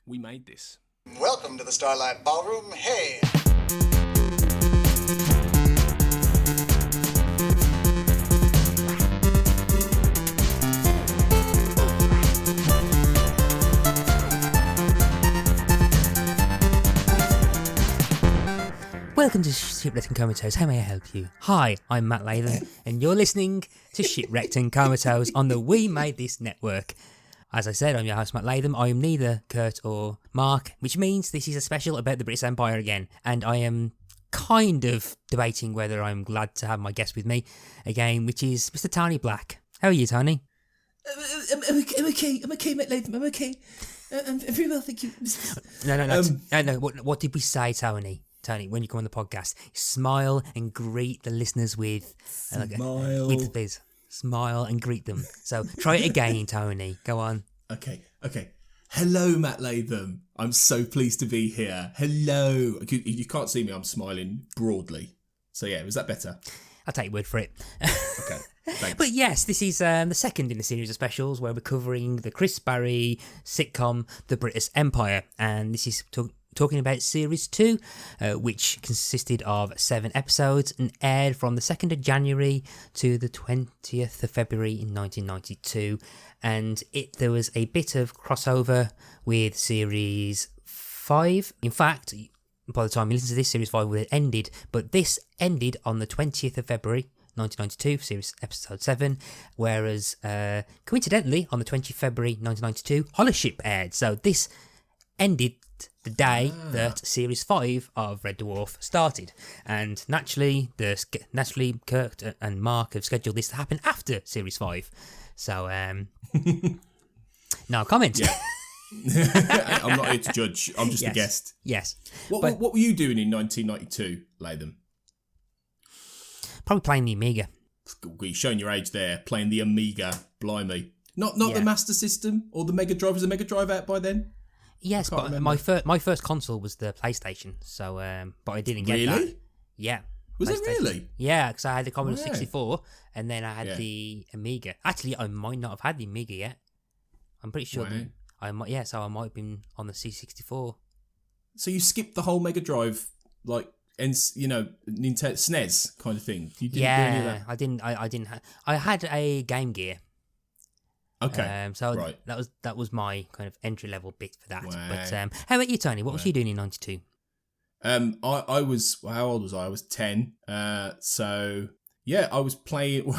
We made this. Welcome to the Starlight Ballroom. Hey! Welcome to Shipwrecked Comatose. How may I help you? Hi, I'm Matt Latham, and you're listening to Shipwrecked Comatose on the We Made This network. As I said, I'm your host, Matt Latham. I am neither Kurt or Mark, which means this is a special about the Brittas Empire again, and I am kind of debating whether I'm glad to have my guest with me again, which is Mr. Tony Black. How are you, Tony? I'm okay, Matt Latham. I'm okay. I'm very well, thank you. No. What did we say, Tony? Tony, when you come on the podcast, smile and greet the listeners with... please. Smile and greet them. So try it again, Tony. Go on. Okay. Hello, Matt Latham. I'm so pleased to be here. Hello. You can't see me. I'm smiling broadly. So yeah, was that better? I'll take your word for it. Okay, thanks. But yes, this is the second in a series of specials where we're covering the Chris Barrie sitcom, The Brittas Empire. And this is talking about Series 2, which consisted of 7 episodes and aired from the 2nd of January to the 20th of February in 1992. And there was a bit of crossover with Series 5. In fact, by the time you listen to this, Series 5 would have ended, but this ended on the 20th of February 1992, Series Episode 7, whereas coincidentally, on the 20th of February 1992, Hollership aired. So this ended the day that Series 5 of Red Dwarf started. And naturally, Kurt and Mark have scheduled this to happen after Series 5. So, no comment. Yeah. I'm not here to judge. I'm just a guest. Yes. What were you doing in 1992, Latham? Probably playing the Amiga. You're showing your age there. Playing the Amiga. Blimey. Not the Master System or the Mega Drive. Was the Mega Drive out by then? Yes, but my first console was the PlayStation, so but I didn't get that. Yeah. Was it really? Yeah, because I had the Commodore 64, and then I had the Amiga. Actually, I might not have had the Amiga yet. I'm pretty sure I might have been on the C64. So you skipped the whole Mega Drive, like, and Nintendo SNES kind of thing. You didn't do any of that? I didn't. I had a Game Gear. Okay. That was my kind of entry level bit for that. Wow. But how about you, Tony? What was you doing in '92? I was, how old was I? I was 10. So yeah, I was playing.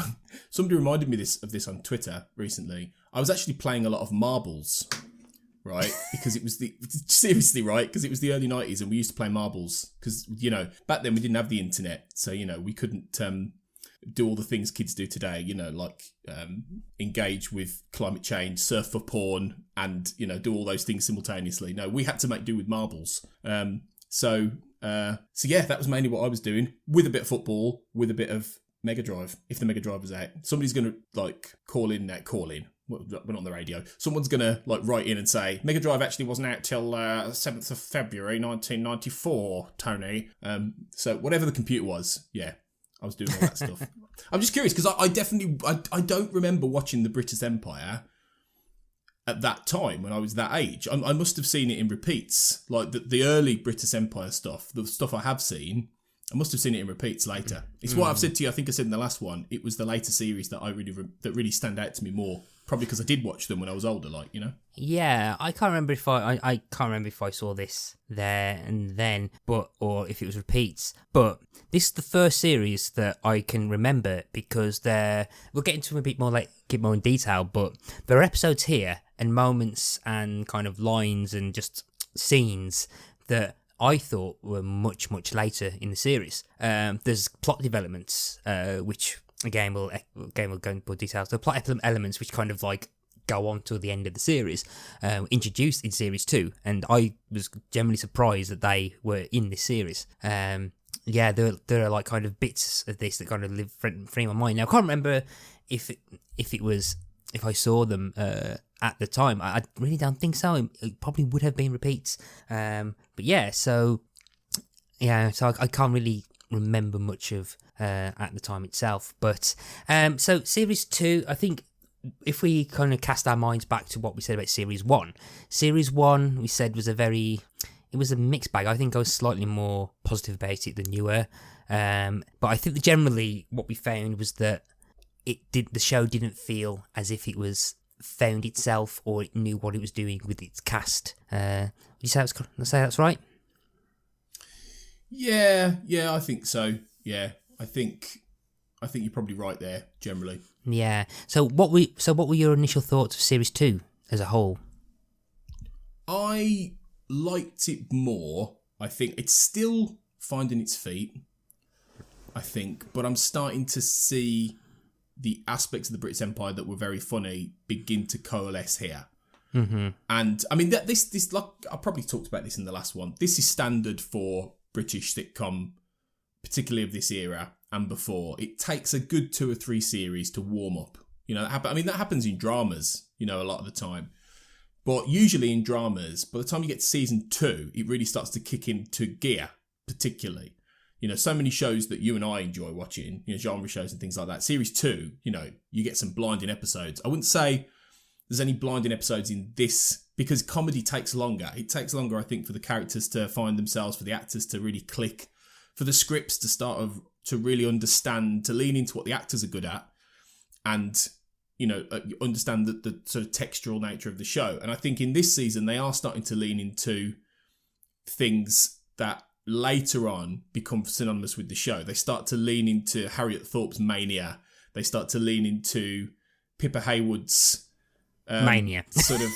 Somebody reminded me of this on Twitter recently. I was actually playing a lot of marbles, right? Because it was seriously, right? Because it was the early 90s and we used to play marbles because back then we didn't have the internet, so we couldn't do all the things kids do today, like engage with climate change, surf for porn, and do all those things simultaneously. No, we had to make do with marbles. So yeah, that was mainly what I was doing, with a bit of football, with a bit of Mega Drive. If the Mega Drive was out, somebody's gonna call in. We're not on the radio. Someone's gonna write in and say Mega Drive actually wasn't out till 7th of February 1994, Tony. So whatever the computer was, yeah. I was doing all that stuff. I'm just curious because I don't remember watching the Brittas Empire at that time when I was that age. I must have seen it in repeats, like the early Brittas Empire stuff, the stuff I have seen. I must have seen it in repeats later. It's what I've said to you. I think I said in the last one. It was the later series that that really stand out to me more. Probably because I did watch them when I was older, Yeah, I can't remember if I can't remember if I saw this there and then, or if it was repeats. But this is the first series that I can remember because we'll get into them a bit more in detail. But there are episodes here and moments and kind of lines and just scenes that I thought were much, much later in the series. There's plot developments, which again we'll go into more details. The plot elements which kind of go on till the end of the series, introduced in Series 2, and I was generally surprised that they were in this series. There are kind of bits of this that kind of live free in my mind. Now I can't remember if I saw them at the time. I really don't think so. It probably would have been repeats. So I can't really remember much of at the time itself. But so Series 2, I think if we kind of cast our minds back to what we said about Series 1, Series 1 we said was it was a mixed bag. I think I was slightly more positive about it than you were. But I think that generally what we found was that the show didn't feel as if it was found itself or it knew what it was doing with its cast. Would you say that's right? Yeah, I think so. Yeah, I think you're probably right there generally. Yeah. So what were your initial thoughts of Series 2 as a whole? I liked it more. I think it's still finding its feet, I think, but I'm starting to see the aspects of the Brittas Empire that were very funny begin to coalesce here. Mm-hmm. And I mean, this like I probably talked about this in the last one. This is standard for British sitcom, particularly of this era and before. It takes a good 2 or 3 series to warm up. You know, that happens in dramas, you know, a lot of the time. But usually in dramas, by the time you get to season 2, it really starts to kick into gear, particularly. You know, so many shows that you and I enjoy watching, you know, genre shows and things like that. Series 2, you know, you get some blinding episodes. I wouldn't say there's any blinding episodes in this because comedy takes longer. It takes longer, I think, for the characters to find themselves, for the actors to really click, for the scripts to really understand, to lean into what the actors are good at and, you know, understand the sort of textural nature of the show. And I think in this season, they are starting to lean into things that later on become synonymous with the show. They start to lean into Harriet Thorpe's mania. They start to lean into Pippa Haywood's mania. Sort of,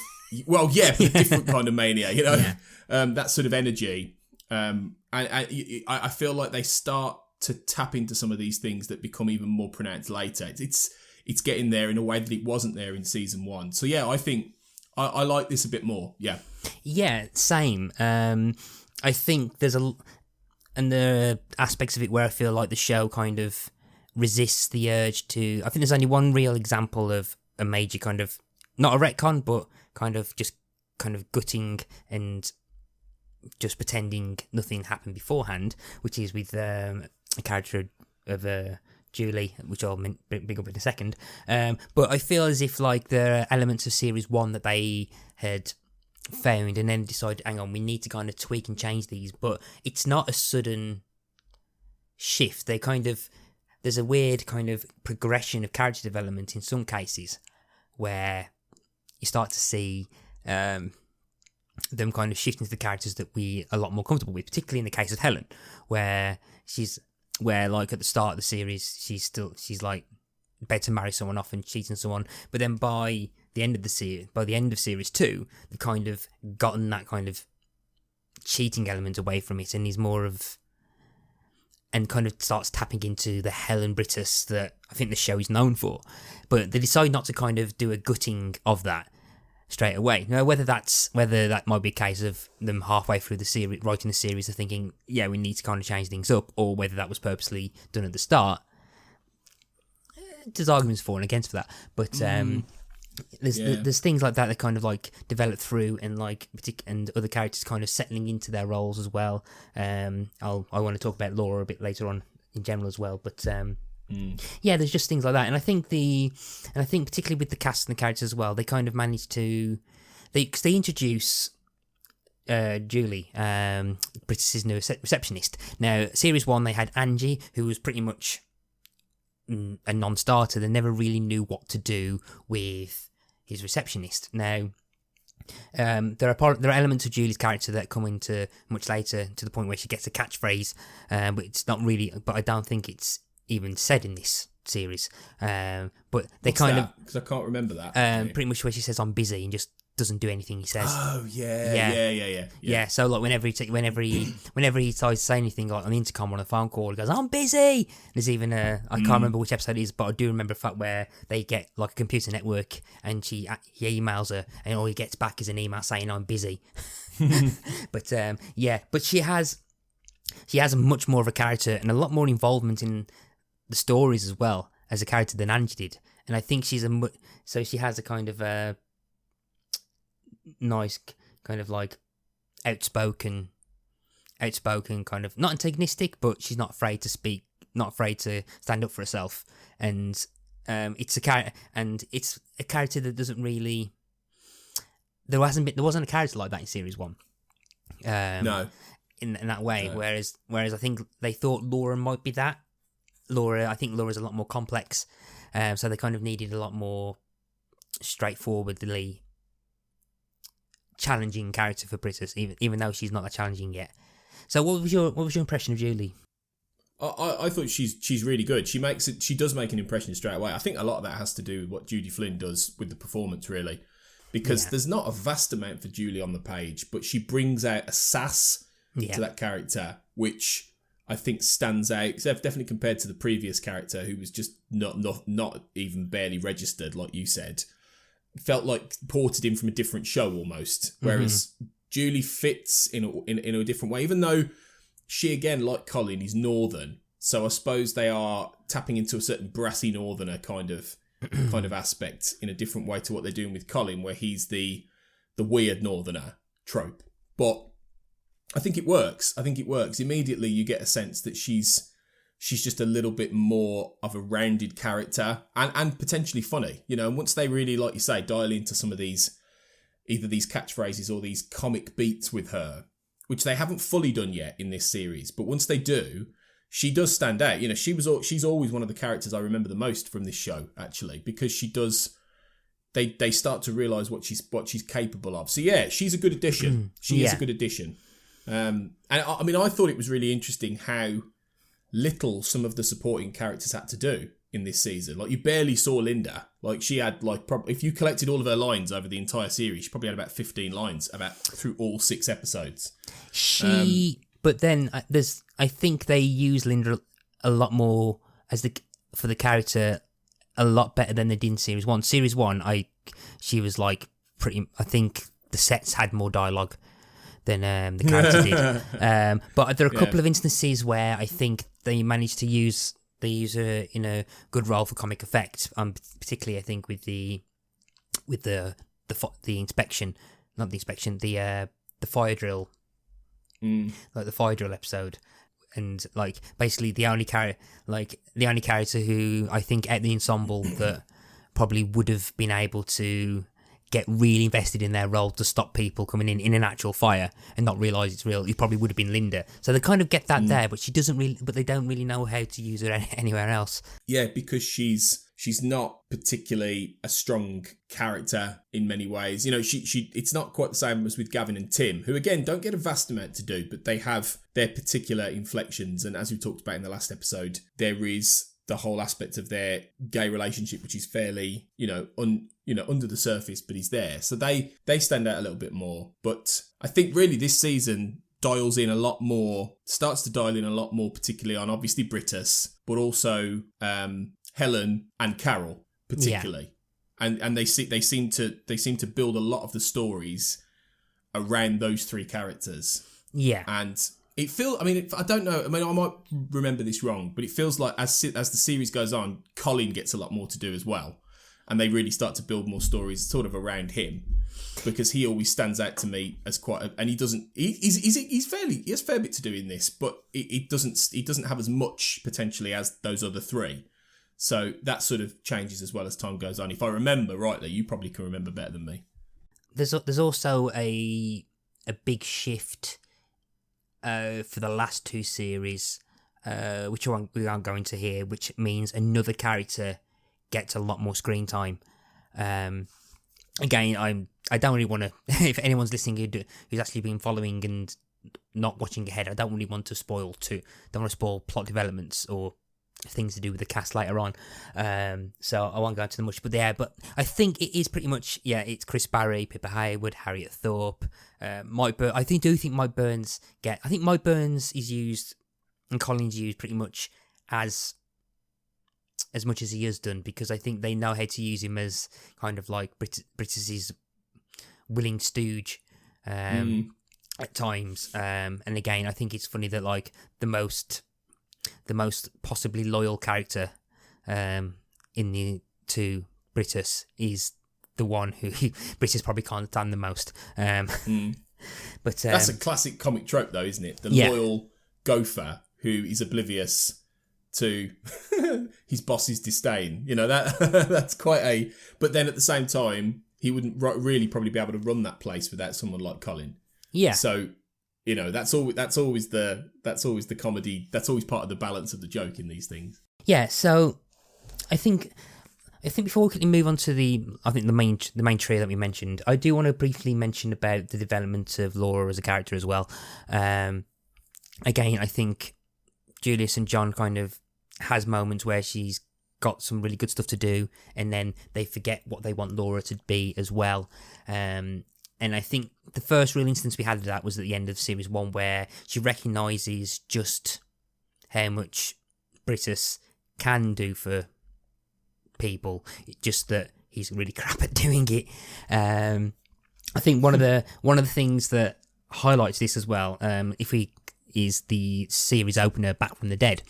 well, yeah, but a different kind of mania, you know, that sort of energy. And I feel like they start to tap into some of these things that become even more pronounced later. It's getting there in a way that it wasn't there in season 1. So yeah, I think I like this a bit more. Yeah. Yeah, same. I think there are aspects of it where I feel like the show kind of resists the urge to. I think there's only one real example of a major kind of, not a retcon, but kind of just kind of gutting and just pretending nothing happened beforehand, which is with a character of Julie, which I'll bring up in a second. But I feel as if like there are elements of Series 1 that they had found and then decided, hang on, we need to kind of tweak and change these, but it's not a sudden shift. There's a weird kind of progression of character development in some cases where you start to see them kind of shifting to the characters that we are a lot more comfortable with, particularly in the case of Helen, where like at the start of the series she's like about to marry someone off and cheating someone, but then by the end of series 2, they've kind of gotten that kind of cheating element away from it, and he's more of, and kind of starts tapping into the Helen Brittas that I think the show is known for. But they decide not to kind of do a gutting of that straight away. Now, whether that might be a case of them halfway through the series, writing the series, are thinking, yeah, we need to kind of change things up, or whether that was purposely done at the start. There's arguments for and against for that, but there's things like that kind of like develop through, and like and other characters kind of settling into their roles as well. I want to talk about Laura a bit later on in general as well, but yeah, there's just things like that, and I think particularly with the cast and the characters as well, they kind of manage to they introduce Julie, Brittas' new receptionist. Now, series 1 they had Angie, who was pretty much a non-starter. They never really knew what to do with his receptionist. Now, there are elements of Julie's character that come into much later, to the point where she gets a catchphrase, but it's not really. But I don't think it's even said in this series. But they because I can't remember that. Pretty much where she says, "I'm busy," and just doesn't do anything he says. Oh yeah. Yeah, so like whenever he tries to say anything like on the intercom or on a phone call, he goes, "I'm busy." There's even I can't remember which episode it is, but I do remember a fact where they get like a computer network, and he emails her, and all he gets back is an email saying, "I'm busy." But but she has much more of a character and a lot more involvement in the stories as well as a character than Angie did, and I think she has a kind of nice kind of like outspoken kind of, not antagonistic, but she's not afraid to speak, not afraid to stand up for herself, and it's a character, and it's a character that doesn't really. There wasn't a character like that in series 1. No. In that way, No. whereas I think they thought Laura might be that. I think Laura's a lot more complex, so they kind of needed a lot more straightforwardly challenging character for Brittas, even though she's not that challenging yet. So, what was your impression of Julie? I thought she's really good. She does make an impression straight away. I think a lot of that has to do with what Judy Flynn does with the performance, really, because there's not a vast amount for Julie on the page, but she brings out a sass to that character, which I think stands out, definitely compared to the previous character, who was just not even barely registered, like you said. Felt like ported in from a different show almost, whereas Julie fits in a different way, even though she, again, like Colin, is northern. So I suppose they are tapping into a certain brassy northerner kind of aspect in a different way to what they're doing with Colin, where he's the weird northerner trope. But I think it works. Immediately you get a sense that she's just a little bit more of a rounded character and potentially funny, you know. And once they really, like you say, dial into some of these, either these catchphrases or these comic beats with her, which they haven't fully done yet in this series, but once they do, she does stand out. You know, she's always one of the characters I remember the most from this show, actually, because she does. They start to realise what she's capable of. So yeah, she's a good addition. She is a good addition. And I mean, I thought it was really interesting how little some of the supporting characters had to do in this season. Like, you barely saw Linda. Like, she had, like, if you collected all of her lines over the entire series, she probably had about 15 lines through all 6 episodes. But then I think they use Linda a lot more for the character a lot better than they did in series 1. Series 1, she was like I think the sets had more dialogue than the character did. But there are a couple of instances where I think they managed to use her in a good role for comic effect. Particularly, I think with the inspection, not the inspection, the fire drill, like the fire drill episode, and like basically the only character who I think at the ensemble that probably would have been able to get really invested in their role to stop people coming in an actual fire and not realise it's real. It probably would have been Linda. So they kind of get that there, but they don't really know how to use her anywhere else. Yeah, because she's not particularly a strong character in many ways. You know, she it's not quite the same as with Gavin and Tim, who again don't get a vast amount to do, but they have their particular inflections. And as we talked about in the last episode, there is the whole aspect of their gay relationship, which is fairly, under the surface, but is there. So they stand out a little bit more. But I think really this season starts to dial in a lot more, particularly on obviously Brittas, but also Helen and Carol particularly. Yeah. And they seem to build a lot of the stories around those 3 characters. Yeah. And it feels, I don't know, I might remember this wrong, but it feels like as the series goes on, Colin gets a lot more to do as well. And they really start to build more stories sort of around him, because he always stands out to me as and he has a fair bit to do in this, but he doesn't have as much potentially as those other 3. So that sort of changes as well as time goes on. If I remember rightly, you probably can remember better than me. There's also a big shift for the last 2 series, which we aren't going to hear, which means another character gets a lot more screen time. Again, I don't really want to. If anyone's listening who's actually been following and not watching ahead, I don't really want to spoil plot developments or things to do with the cast later on. So I won't go into them much. But I think it is pretty much it's Chris Barrie, Pippa Haywood, Harriet Thorpe, Mike Burns. I do think Mike Burns is used and Colin's used pretty much as much as he has done, because I think they know how to use him as kind of like Brittas's willing stooge at times. And again, I think it's funny that like the most possibly loyal character in to Brittas is the one who Brittas probably can't stand the most. But that's a classic comic trope, though, isn't it? The loyal gopher who is oblivious to his boss's disdain. You know, that that's quite a... But then at the same time, he wouldn't really probably be able to run that place without someone like Colin. Yeah. So, you know, that's always the comedy. That's always part of the balance of the joke in these things. Yeah, so I think before we quickly move on to the main trio that we mentioned, I do want to briefly mention about the development of Laura as a character as well. Again, I think Julius and John kind of has moments where she's got some really good stuff to do, and then they forget what they want Laura to be as well. And I think the first real instance we had of that was at the end of series 1, where she recognises just how much Brittas can do for people, just that he's really crap at doing it. I think one of the things that highlights this as well, is the series opener, Back from the Dead,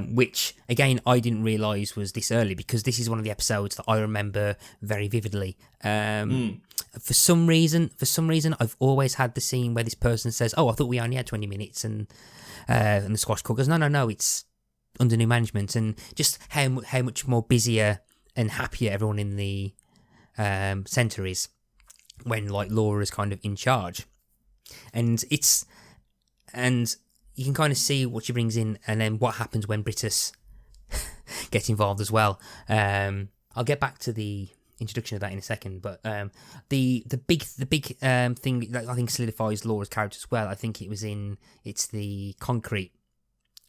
which again I didn't realise was this early, because this is one of the episodes that I remember very vividly. For some reason, I've always had the scene where this person says, "Oh, I thought we only had 20 minutes," and the squash cook goes, "No, it's under new management," and just how much more busier and happier everyone in the centre is when like Laura is kind of in charge, and you can kind of see what she brings in, and then what happens when Brittas gets involved as well. I'll get back to the introduction of that in a second, but the big thing that I think solidifies Laura's character as well, I think it's the concrete.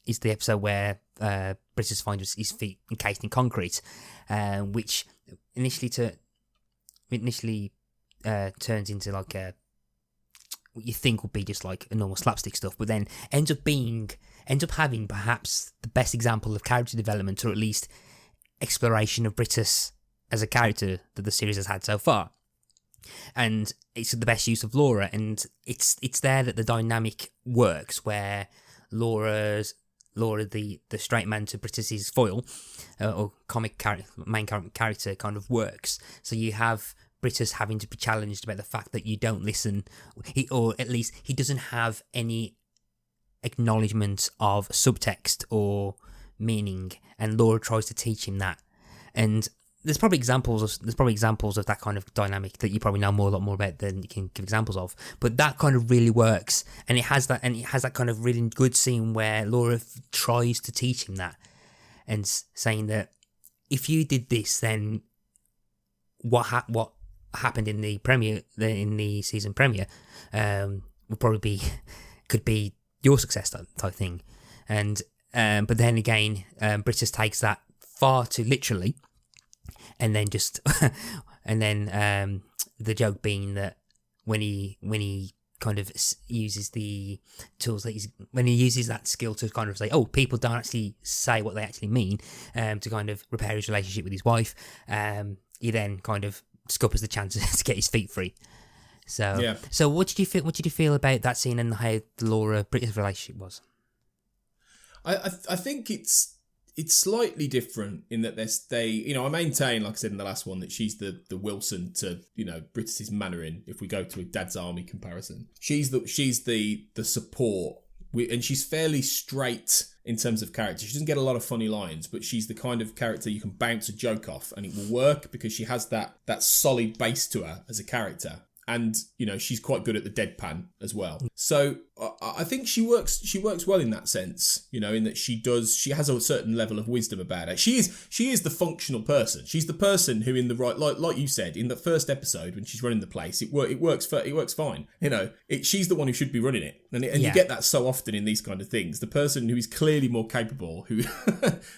Is the episode where Brittas finds his feet encased in concrete, which initially turns into like what you think would be just like a normal slapstick stuff, but then ends up having perhaps the best example of character development, or at least exploration of Brittas as a character that the series has had so far. And it's the best use of Laura, and it's there that the dynamic works, where Laura, the straight man to Brittas's foil, or main character, kind of works. So you have Brittas having to be challenged about the fact that you don't listen, or at least he doesn't have any acknowledgement of subtext or meaning, and Laura tries to teach him that. And there's probably examples of that kind of dynamic that you probably know a lot more about than you can give examples of. But that kind of really works, and it has that kind of really good scene where Laura tries to teach him that, and saying that if you did this, then what happened in the season premiere would probably could be your success type thing. And but then again, Brittas takes that far too literally. And then the joke being that when he kind of uses the tools when he uses that skill to kind of say, oh, people don't actually say what they actually mean, to kind of repair his relationship with his wife, he then kind of scuppers the chances to get his feet free. So yeah. So what did you feel about that scene and how the Laura Brittas relationship was? I think it's slightly different in that I maintain, like I said in the last one, that she's the Wilson to, Brittas's Mannering, if we go to a Dad's Army comparison. She's the support, and she's fairly straight in terms of character. She doesn't get a lot of funny lines, but she's the kind of character you can bounce a joke off and it will work because she has that solid base to her as a character. And, she's quite good at the deadpan as well. So I think she works well in that sense, in that she has a certain level of wisdom about her. She is the functional person. She's the person who in the right, like you said, in the first episode when she's running the place, it works fine. She's the one who should be running it. And you get that so often in these kind of things. The person who is clearly more capable, who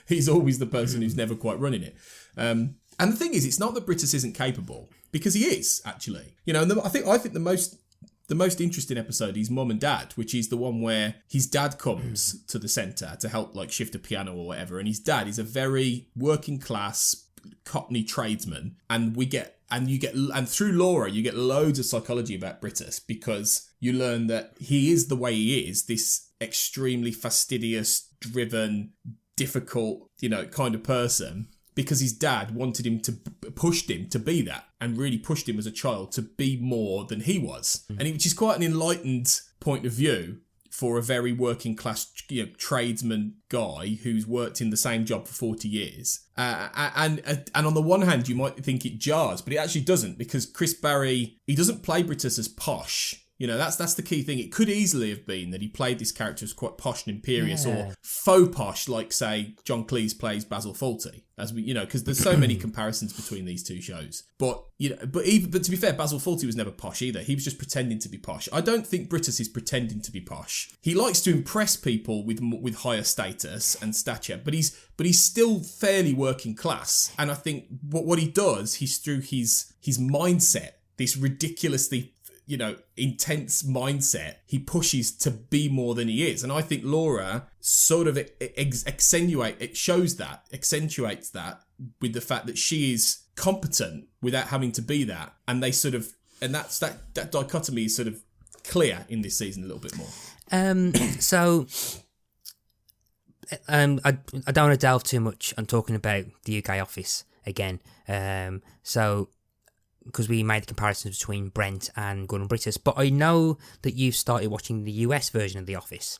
he's always the person who's never quite running it. And the thing is, it's not that Brittas isn't capable, because he is, actually. And I think the most interesting episode is Mum and Dad, which is the one where his dad comes to the centre to help shift a piano or whatever, and his dad is a very working class Cockney tradesman, and through Laura you get loads of psychology about Brittas, because you learn that he is the way he is, this extremely fastidious, driven, difficult, kind of person, because his dad pushed him to be that, and really pushed him as a child to be more than he was. And which is quite an enlightened point of view for a very working class, tradesman guy who's worked in the same job for 40 years. And on the one hand, you might think it jars, but it actually doesn't, because Chris Barrie, he doesn't play Brittas as posh. That's the key thing. It could easily have been that he played this character as quite posh and imperious, or faux posh, like, say, John Cleese plays Basil Fawlty, because there's so many comparisons between these two shows. But to be fair, Basil Fawlty was never posh either. He was just pretending to be posh. I don't think Brittas is pretending to be posh. He likes to impress people with higher status and stature, but he's still fairly working class. And I think what he does, he's through his mindset, this ridiculously intense mindset, he pushes to be more than he is. And I think Laura sort of accentuates that with the fact that she is competent without having to be that. And that dichotomy is sort of clear in this season a little bit more. I don't want to delve too much on talking about the UK office again. Because we made the comparisons between Brent and Gordon Brittas, but I know that you've started watching the US version of The Office.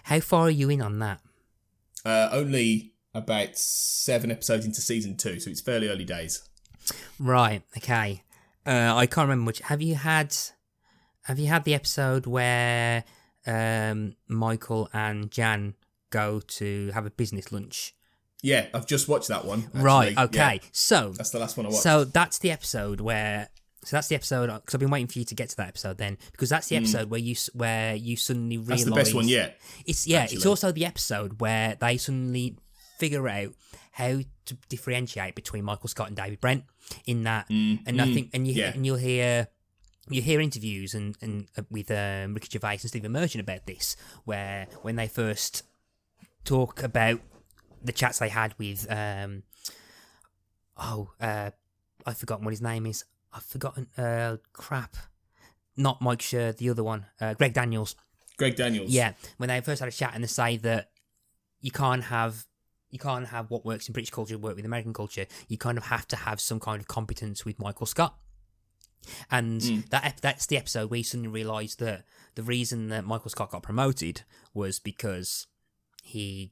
How far are you in on that? Only about 7 episodes into season 2, so it's fairly early days. Right, okay. I can't remember which. Have you had the episode where Michael and Jan go to have a business lunch? Yeah, I've just watched that one. Actually. Right, okay. Yeah. So that's the last one I watched. So that's the episode because I've been waiting for you to get to that episode then, because that's the episode where you suddenly realise. That's the best one yet. It's also the episode where they suddenly figure out how to differentiate between Michael Scott and David Brent in that, you'll hear interviews and with Ricky Gervais and Stephen Merchant about this, where when they first talk about the chats they had with I've forgotten what his name is. I've forgotten not Mike Scher, the other one, Greg Daniels. Yeah, when they first had a chat and they say that you can't have what works in British culture work with American culture. You kind of have to have some kind of competence with Michael Scott. And that's the episode where you suddenly realise that the reason that Michael Scott got promoted was because he's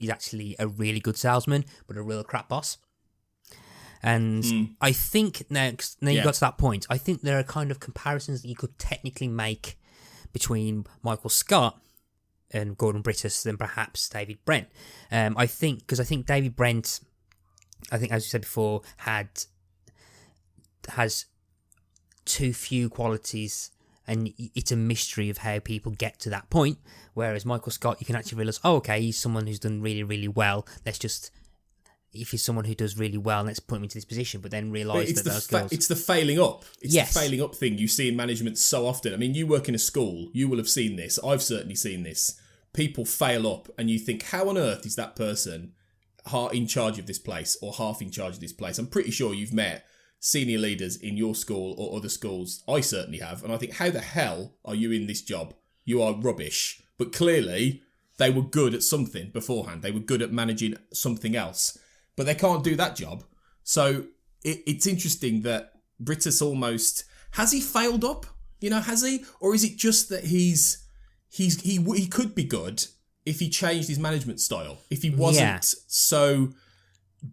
actually a really good salesman, but a real crap boss. And I think now you got to that point, I think there are kind of comparisons that you could technically make between Michael Scott and Gordon Brittas than perhaps David Brent. I think David Brent, as you said before, has too few qualities, and it's a mystery of how people get to that point. Whereas Michael Scott, you can actually realise, he's someone who's done really, really well. If he's someone who does really well, let's put him into this position, but then realise that those girls... It's the failing up. It's the failing up thing you see in management so often. I mean, you work in a school, you will have seen this. I've certainly seen this. People fail up and you think, how on earth is that person in charge of this place or half in charge of this place? I'm pretty sure you've met senior leaders in your school or other schools. I certainly have. And I think, how the hell are you in this job? You are rubbish. But clearly, they were good at something beforehand. They were good at managing something else. But they can't do that job. So it's interesting that Brittas almost... Has he failed up? Has he? Or is it just that he could be good if he changed his management style? If he wasn't so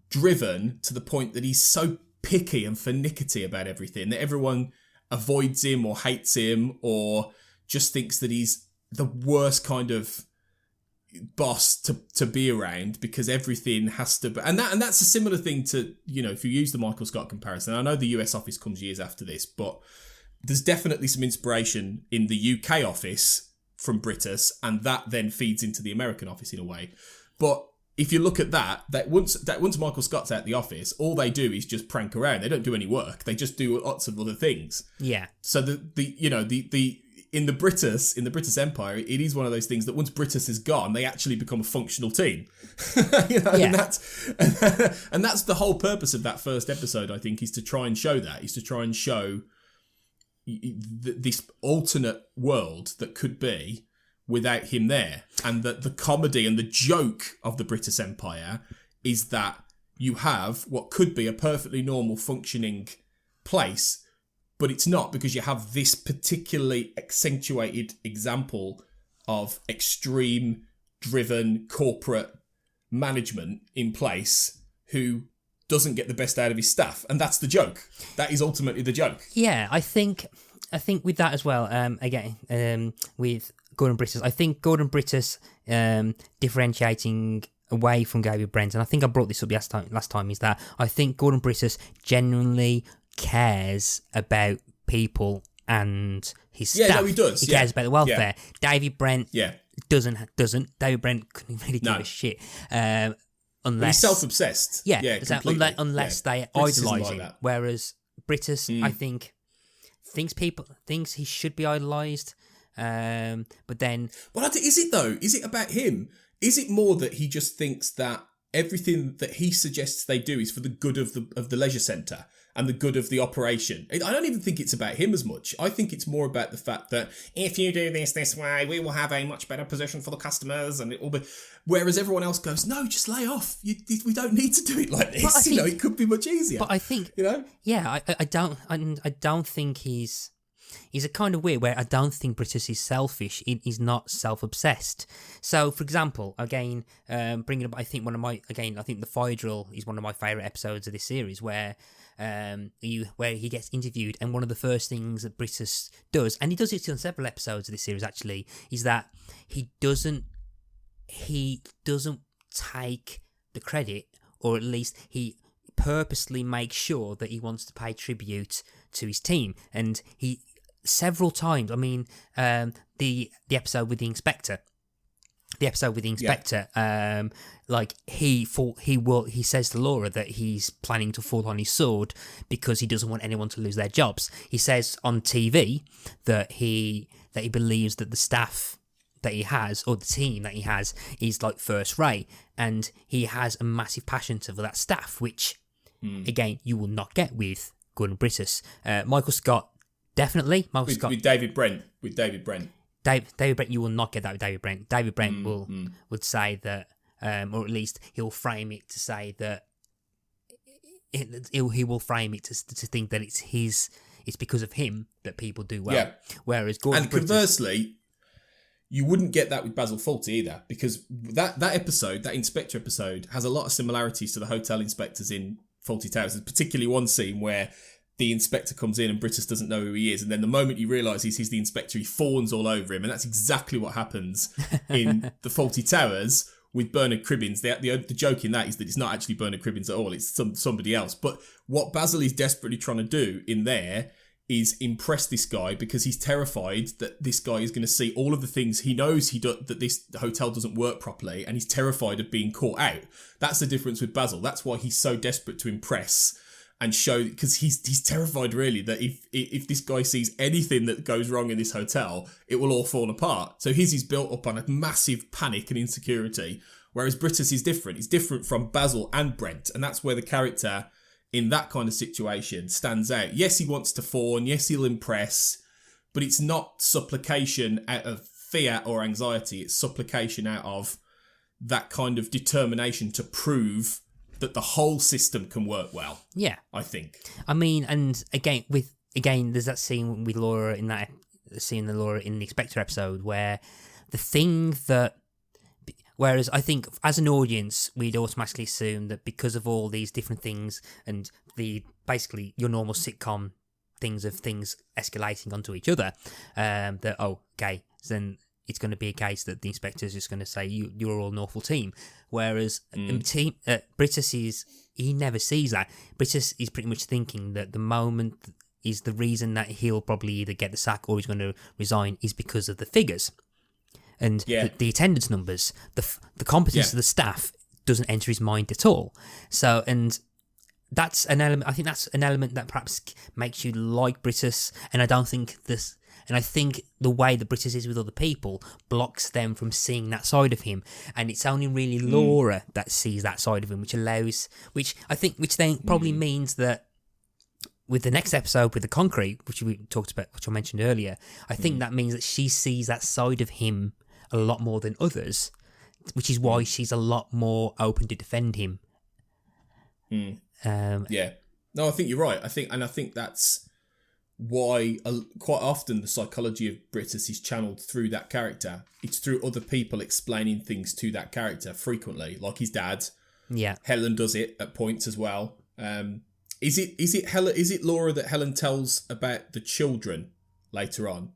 driven to the point that he's so picky and finicky about everything that everyone avoids him or hates him or just thinks that he's the worst kind of boss to be around because everything has to be, and that's a similar thing to, if you use the Michael Scott comparison. I know the US office comes years after this, but there's definitely some inspiration in the UK office from Brittas, and that then feeds into the American office in a way. But if you look at that once Michael Scott's out the office, all they do is just prank around. They don't do any work. They just do lots of other things. Yeah. So in the Brittas Empire, it is one of those things that once Brittas is gone, they actually become a functional team. And that's the whole purpose of that first episode, I think, is to try and show this alternate world that could be without him there. And that the comedy and the joke of the Brittas Empire is that you have what could be a perfectly normal functioning place, but it's not, because you have this particularly accentuated example of extreme, driven corporate management in place who doesn't get the best out of his staff, and that's the joke. That is ultimately the joke. Yeah, I think with that as well. With Gordon Brittas, I think Gordon Brittas differentiating away from David Brent, and I think I brought this up last time, is that I think Gordon Brittas genuinely cares about people and his staff. Yeah, no, he does. He cares about the welfare. Yeah. David Brent doesn't. David Brent couldn't really give a shit. Unless he's self-obsessed. Yeah, completely. unless they Brittas isn't idolise like him. that. Whereas Brittas, I think, thinks he should be idolised. But then, Is it though? Is it about him? Is it more that he just thinks that everything that he suggests they do is for the good of the leisure centre and the good of the operation? I don't even think it's about him as much. I think it's more about the fact that if you do this way, we will have a much better position for the customers, and it will be. Whereas everyone else goes, no, just lay off. We don't need to do it like this. It could be much easier. But I think, yeah, I don't think he's a kind of weird where I don't think Brittas is selfish. He's not self-obsessed. So, for example, again, bringing up, I think the fire drill is one of my favourite episodes of this series where he gets interviewed, and one of the first things that Brittas does, and he does it on several episodes of this series actually, is that he doesn't take the credit, or at least he purposely makes sure that he wants to pay tribute to his team. And he several times, the episode with the inspector, he says to Laura that he's planning to fall on his sword because he doesn't want anyone to lose their jobs. He says on TV that he believes that the staff that he has, or the team that he has, is like first rate, and he has a massive passion for that staff, which again you will not get with Gordon Brittas. Michael Scott, definitely. With David Brent. David Brent, you will not get that with David Brent. David Brent would say that, or at least he'll frame it to say that he will frame it to think that it's because of him that people do well. Yeah. Whereas Gordon and conversely, you wouldn't get that with Basil Fawlty either, because that episode, that inspector episode, has a lot of similarities to the hotel inspectors in Fawlty Towers. There's particularly one scene where the inspector comes in and Brittas doesn't know who he is, and then the moment he realises he's the inspector, he fawns all over him, and that's exactly what happens in the Fawlty Towers with Bernard Cribbins. The joke in that is that it's not actually Bernard Cribbins at all, it's somebody else. But what Basil is desperately trying to do in there is impress this guy, because he's terrified that this guy is going to see all of the things he knows that this hotel doesn't work properly, and he's terrified of being caught out. That's the difference with Basil. That's why he's so desperate to impress and show, because he's terrified really that if this guy sees anything that goes wrong in this hotel, it will all fall apart. So his is built up on a massive panic and insecurity, whereas Brittas is different. He's different from Basil and Brent, and that's where the character in that kind of situation stands out. Yes, he wants to fawn. Yes, he'll impress, but it's not supplication out of fear or anxiety. It's supplication out of that kind of determination to prove that the whole system can work well. Yeah, I think. And again, there's that scene with Laura in the Inspector episode where the thing that. Whereas I think as an audience, we'd automatically assume that because of all these different things and basically your normal sitcom things of things escalating onto each other, then it's going to be a case that the inspector's just going to say you're all an awful team. Whereas Brittas he never sees that. Brittas is pretty much thinking that the moment is the reason that he'll probably either get the sack or he's going to resign is because of the figures. And the attendance numbers, the competence of the staff doesn't enter his mind at all. So, and that's an element. I think that's an element that perhaps makes you like Brittas. And I think the way that Brittas is with other people blocks them from seeing that side of him. And it's only really Laura that sees that side of him, which then probably means that with the next episode with the concrete, which we talked about, which I mentioned earlier, I think that means that she sees that side of him a lot more than others, which is why she's a lot more open to defend him. No, I think you're right. I think that's why quite often the psychology of Brittas is channeled through that character. It's through other people explaining things to that character frequently, like his dad. Yeah. Helen does it at points as well. Is it Laura that Helen tells about the children later on?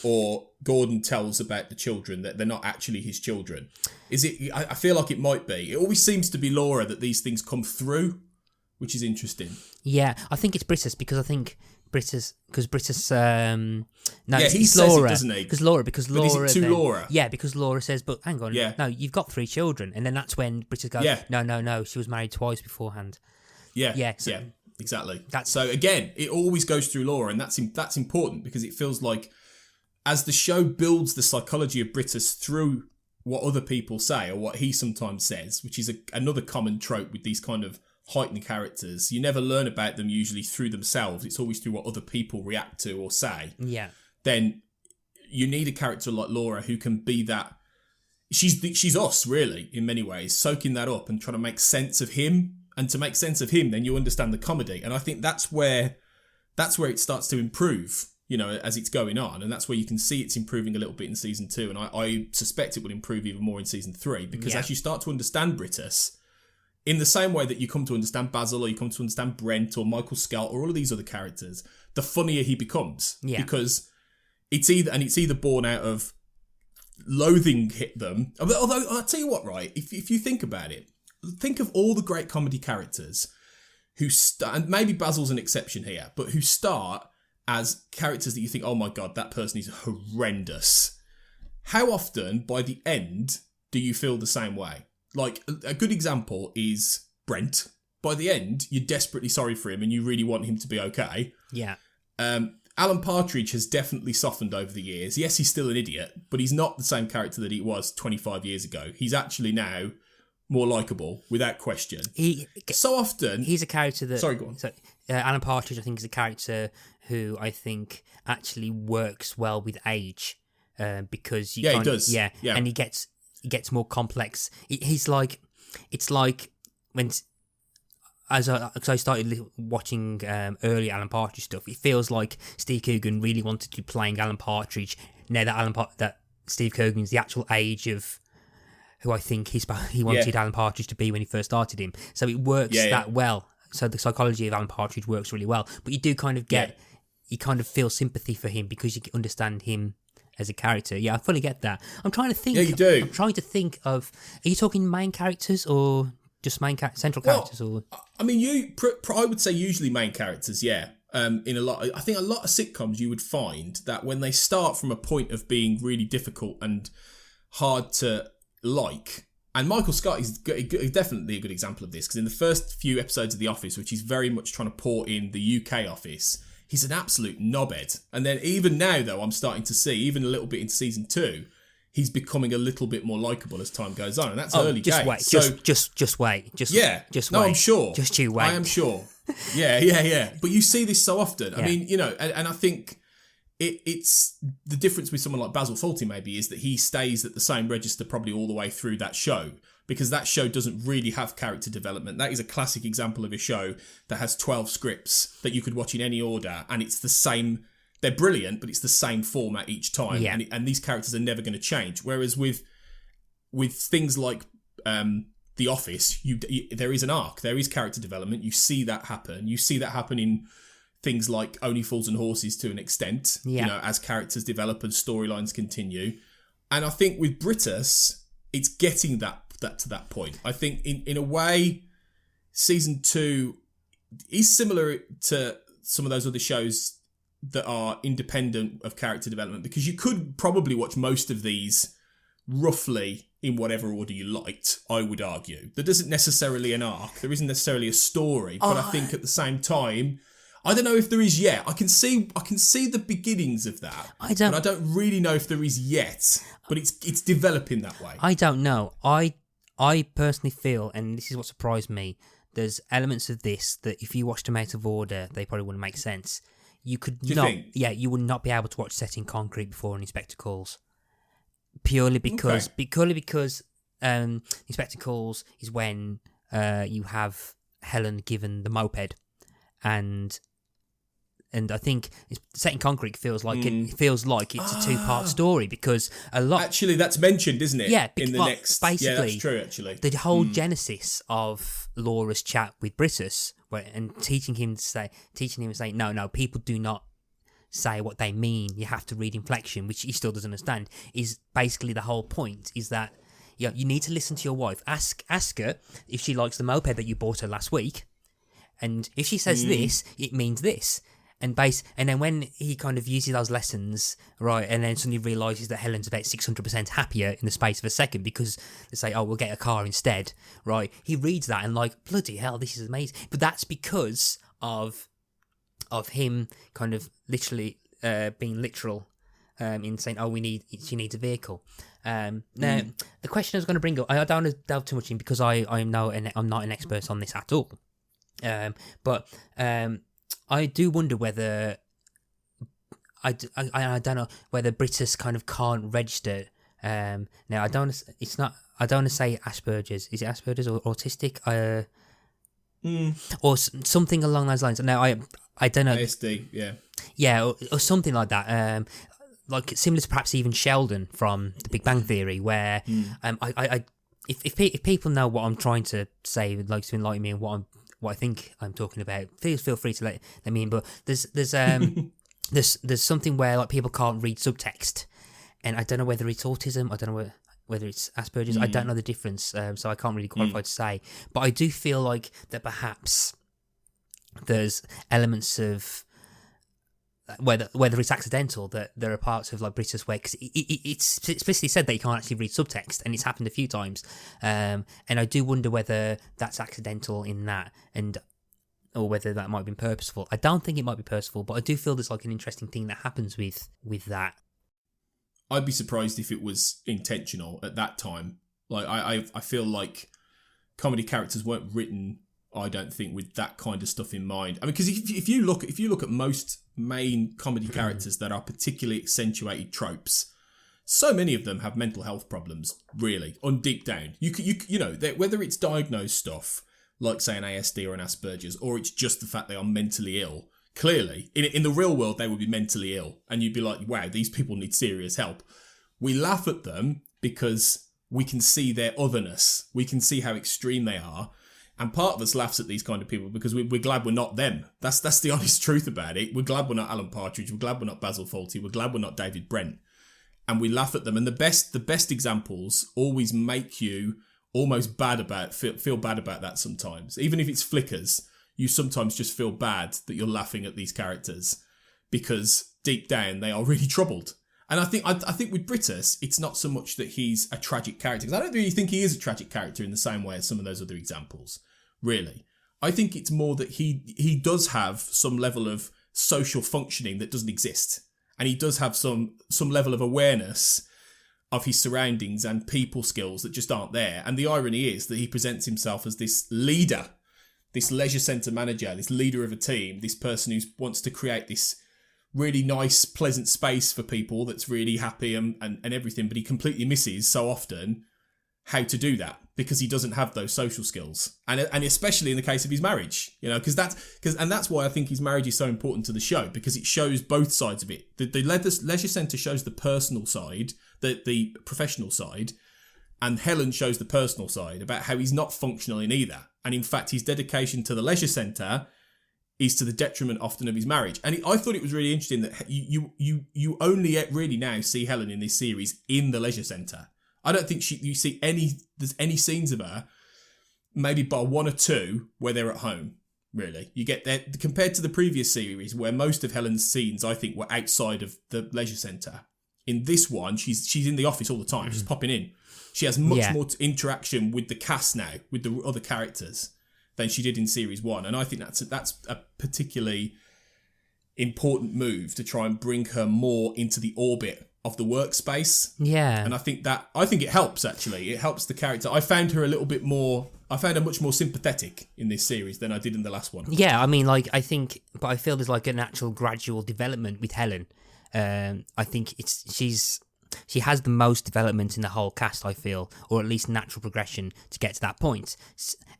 Or Gordon tells about the children that they're not actually his children? Is it? I feel like it might be. It always seems to be Laura that these things come through, which is interesting. Yeah, I think it's Brittas because Brittas. No, yeah, it's he says Laura, it, doesn't he? Because Laura. But is it to Laura? Yeah, because Laura says, "But hang on, Yeah. no, you've got 3 children," and then that's when Brittas goes, Yeah. "No, she was married twice beforehand." Yeah, Yeah, yeah, exactly. That's so again, it always goes through Laura, and that's important because it feels like as the show builds the psychology of Brittas through what other people say or what he sometimes says, which is another common trope with these kind of heightened characters. You never learn about them usually through themselves. It's always through what other people react to or say. Yeah. Then you need a character like Laura who can be that. She's us, really, in many ways, soaking that up and trying to make sense of him. And to make sense of him, then you understand the comedy. And I think that's where it starts to improve, as it's going on. And that's where you can see it's improving a little bit in season 2. And I suspect it will improve even more in season 3 because as you start to understand Brittas, in the same way that you come to understand Basil or you come to understand Brent or Michael Scott or all of these other characters, the funnier he becomes. Yeah. Because it's either born out of loathing hit them. Although, I'll tell you what, right? If you think about it, think of all the great comedy characters who and maybe Basil's an exception here, but who start as characters that you think, oh my God, that person is horrendous. How often, by the end, do you feel the same way? Like, a good example is Brent. By the end, you're desperately sorry for him and you really want him to be okay. Yeah. Alan Partridge has definitely softened over the years. Yes, he's still an idiot, but he's not the same character that he was 25 years ago. He's actually now more likeable, without question. So often... He's a character that... Sorry, go on. So, Alan Partridge, I think, is a character who I think actually works well with age. Because he does. Yeah, and he gets more complex. It's like when... As I started watching early Alan Partridge stuff, it feels like Steve Coogan really wanted to be playing Alan Partridge now that Steve Coogan's the actual age of who I think he wanted Alan Partridge to be when he first started him. So it works that well. So the psychology of Alan Partridge works really well. But you do kind of you kind of feel sympathy for him because you understand him as a character. Yeah, I fully get that. I'm trying to think. Yeah, you do. I'm trying to think of. Are you talking main characters or just central characters? Or I mean, I would say usually main characters. Yeah. I think a lot of sitcoms you would find that when they start from a point of being really difficult and hard to like, and Michael Scott is definitely a good example of this because in the first few episodes of The Office, which he's very much trying to port in the UK Office, he's an absolute knobhead. And then even now, though, I'm starting to see, even a little bit in season 2, he's becoming a little bit more likeable as time goes on, and that's early days. Wait, so, just wait. Just wait. No, I'm sure. Just you wait. I am sure. Yeah. But you see this so often. I mean, and I think it's the difference with someone like Basil Fawlty maybe is that he stays at the same register probably all the way through that show because that show doesn't really have character development. That is a classic example of a show that has 12 scripts that you could watch in any order, and it's the same. They're brilliant, but it's the same format each time, and these characters are never going to change. Whereas with things like The Office, there is an arc, there is character development. You see that happen. You see that happen in things like Only Fools and Horses to an extent. As characters develop and storylines continue. And I think with Brittas, it's getting that to that point. I think in a way, season 2 is similar to some of those other shows that are independent of character development because you could probably watch most of these roughly in whatever order you liked, I would argue. There isn't necessarily an arc, there isn't necessarily a story, but I think at the same time, I don't know if there is yet. I can see the beginnings of that. I don't really know if there is yet, but it's developing that way. I don't know. I personally feel, and this is what surprised me, there's elements of this that if you watched them out of order, they probably wouldn't make sense. You you would not be able to watch Set in Concrete before Inspector Calls. Purely because Inspector Calls is when you have Helen given the moped and And I think Set in Concrete feels like it's a two-part story because a lot. Actually, that's mentioned, isn't it? Yeah, in the next. Basically, yeah, that's true. Actually, the whole genesis of Laura's chat with Brittas, and teaching him to say, no, people do not say what they mean. You have to read inflection, which he still doesn't understand. Is basically the whole point. Is that you need to listen to your wife. Ask her if she likes the moped that you bought her last week, and if she says this, it means this. And then when he kind of uses those lessons, right, and then suddenly realises that Helen's about 600% happier in the space of a second because they say, we'll get a car instead, right? He reads that and like, bloody hell, this is amazing. But that's because of him kind of literally being literal in saying, she needs a vehicle. Now, the question I was going to bring up, I don't want to delve too much in because I'm not an expert on this at all. But I do wonder whether I don't know whether Brittas kind of can't register. Now I don't want to say Asperger's. Is it Asperger's or autistic? Or something along those lines. Now I don't know. ASD, yeah, or something like that. Like similar to perhaps even Sheldon from The Big Bang Theory, where if people know what I'm trying to say, would like to enlighten me on what I think I'm talking about, please feel free to let me in. But there's something where like people can't read subtext, and I don't know whether it's autism. I don't know whether it's Asperger's. I don't know the difference, so I can't really qualify to say. But I do feel like that perhaps there's elements of whether it's accidental, that there are parts of like Brittas where, because it's explicitly said that you can't actually read subtext, and it's happened a few times, and I do wonder whether that's accidental in that, or whether that might have been purposeful. I don't think it might be purposeful, but I do feel there's like an interesting thing that happens with that. I'd be surprised if it was intentional at that time. Like I feel like comedy characters weren't written, I don't think, with that kind of stuff in mind. I mean, because if you look at most main comedy characters that are particularly accentuated tropes, so many of them have mental health problems. Really, on deep down, you know whether it's diagnosed stuff like say an ASD or an Asperger's, or it's just the fact they are mentally ill. Clearly, in the real world, they would be mentally ill, and you'd be like, wow, these people need serious help. We laugh at them because we can see their otherness. We can see how extreme they are. And part of us laughs at these kind of people because we're glad we're not them. That's the honest truth about it. We're glad we're not Alan Partridge. We're glad we're not Basil Fawlty. We're glad we're not David Brent. And we laugh at them. And the best examples always make you almost feel bad about that sometimes. Even if it's flickers, you sometimes just feel bad that you're laughing at these characters because deep down they are really troubled. And I think with Brittas, it's not so much that he's a tragic character, because I don't really think he is a tragic character in the same way as some of those other examples, really. I think it's more that he does have some level of social functioning that doesn't exist. And he does have some level of awareness of his surroundings and people skills that just aren't there. And the irony is that he presents himself as this leader, this leisure centre manager, this leader of a team, this person who wants to create this really nice, pleasant space for people that's really happy and everything, but he completely misses so often how to do that because he doesn't have those social skills, and especially in the case of his marriage, you know, and that's why I think his marriage is so important to the show, because it shows both sides of it. The leisure centre shows the personal side, the professional side, and Helen shows the personal side about how he's not functional in either, and in fact his dedication to the leisure centre is to the detriment often of his marriage. And I thought it was really interesting that you only really now see Helen in this series in the leisure centre. I don't think there's any scenes of her, maybe by one or two, where they're at home, really. You get that compared to the previous series where most of Helen's scenes, I think, were outside of the leisure centre. In this one, she's in the office all the time. She's popping in. She has much more interaction with the cast now, with the other characters, than she did in series one, and I think that's a particularly important move to try and bring her more into the orbit of the workspace. Yeah, and I think it helps actually. It helps the character. I found her much more sympathetic in this series than I did in the last one. Yeah, I mean, like I feel there's like a natural gradual development with Helen. I think she has the most development in the whole cast, I feel, or at least natural progression to get to that point.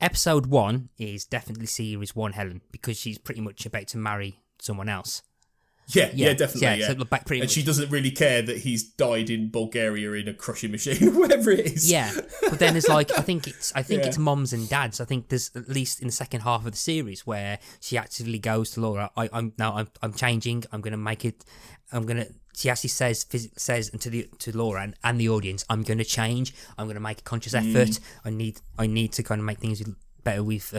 Episode 1 is definitely series 1 Helen, because she's pretty much about to marry someone else. Yeah, definitely. Yeah. So back pretty and much. she doesn't really care that he's died in Bulgaria in a crushing machine, whatever it is. Yeah, but then there's like I think Yeah. it's mums and dads. I think there's at least in the second half of the series where she actively goes to Laura. I'm changing. I'm gonna make it. She actually says to Laura and the audience, I'm gonna change. I'm gonna make a conscious effort. I need to kind of make things better with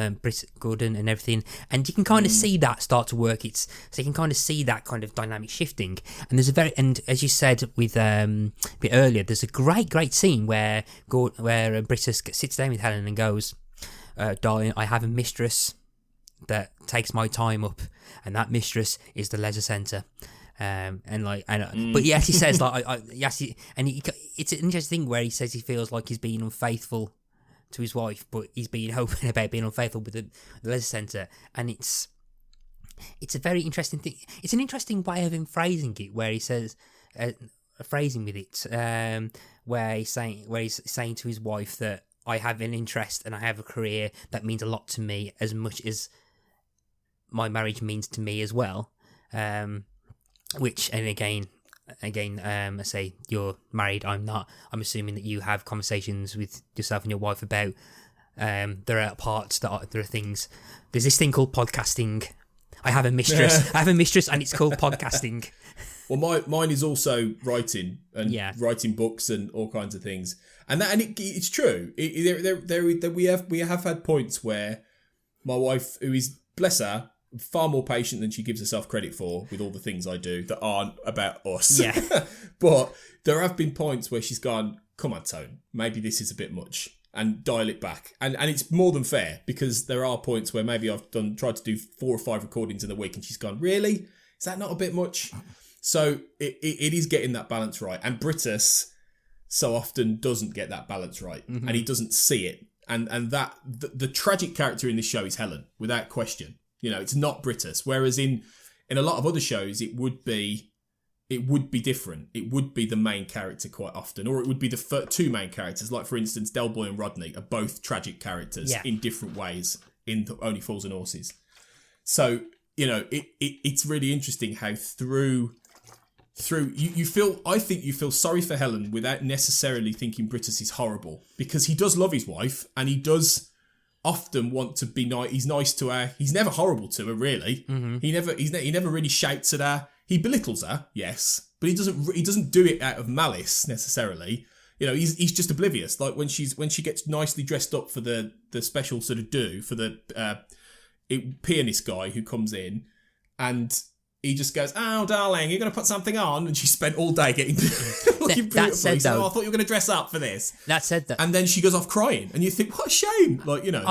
Gordon and everything, and you can kind of see that start to work. So you can kind of see that kind of dynamic shifting. And and as you said with a bit earlier, there's a great scene where Brittas sits down with Helen and goes, "Darling, I have a mistress that takes my time up, and that mistress is the leisure centre." But he actually says it's an interesting thing where he says he feels like he's being unfaithful to his wife, but he's being open about being unfaithful with the leisure centre, and it's a very interesting thing. It's an interesting way of him phrasing it, where he says, phrasing with it, where he's saying to his wife that I have an interest and I have a career that means a lot to me, as much as my marriage means to me as well. Which, and again, I say you're married, I'm not. I'm assuming that you have conversations with yourself and your wife about there are parts there are things. There's this thing called podcasting. I have a mistress. I have a mistress, and it's called podcasting. Well, mine is also writing and writing books and all kinds of things, and it's true. We have had points where my wife, who is, bless her, far more patient than she gives herself credit for with all the things I do that aren't about us. Yeah. But there have been points where she's gone, come on, Tone, maybe this is a bit much, and dial it back. And it's more than fair, because there are points where maybe I've tried to do 4 or 5 recordings in a week and she's gone, really? Is that not a bit much? So it is getting that balance right. And Brittas so often doesn't get that balance right, and he doesn't see it. And that the tragic character in this show is Helen, without question. You know, it's not Brittas. Whereas in a lot of other shows, it would be different. It would be the main character quite often, or it would be the 2 main characters. Like, for instance, Del Boy and Rodney are both tragic characters in different ways in the Only Fools and Horses. So, you know, it's really interesting how through you feel, I think you feel sorry for Helen without necessarily thinking Brittas is horrible, because he does love his wife and he does often want to be nice. He's nice to her. He's never horrible to her, really. He never really shouts at her. He belittles her, yes, but he doesn't do it out of malice necessarily. You know, he's just oblivious. Like when she gets nicely dressed up for the special sort of do for the pianist guy who comes in, and he just goes, "Oh, darling, you're going to put something on," and she spent all day getting looking beautiful. He said, "Oh, I thought you were going to dress up for this." That said that, and then she goes off crying, and you think, "What a shame!" Like, you know,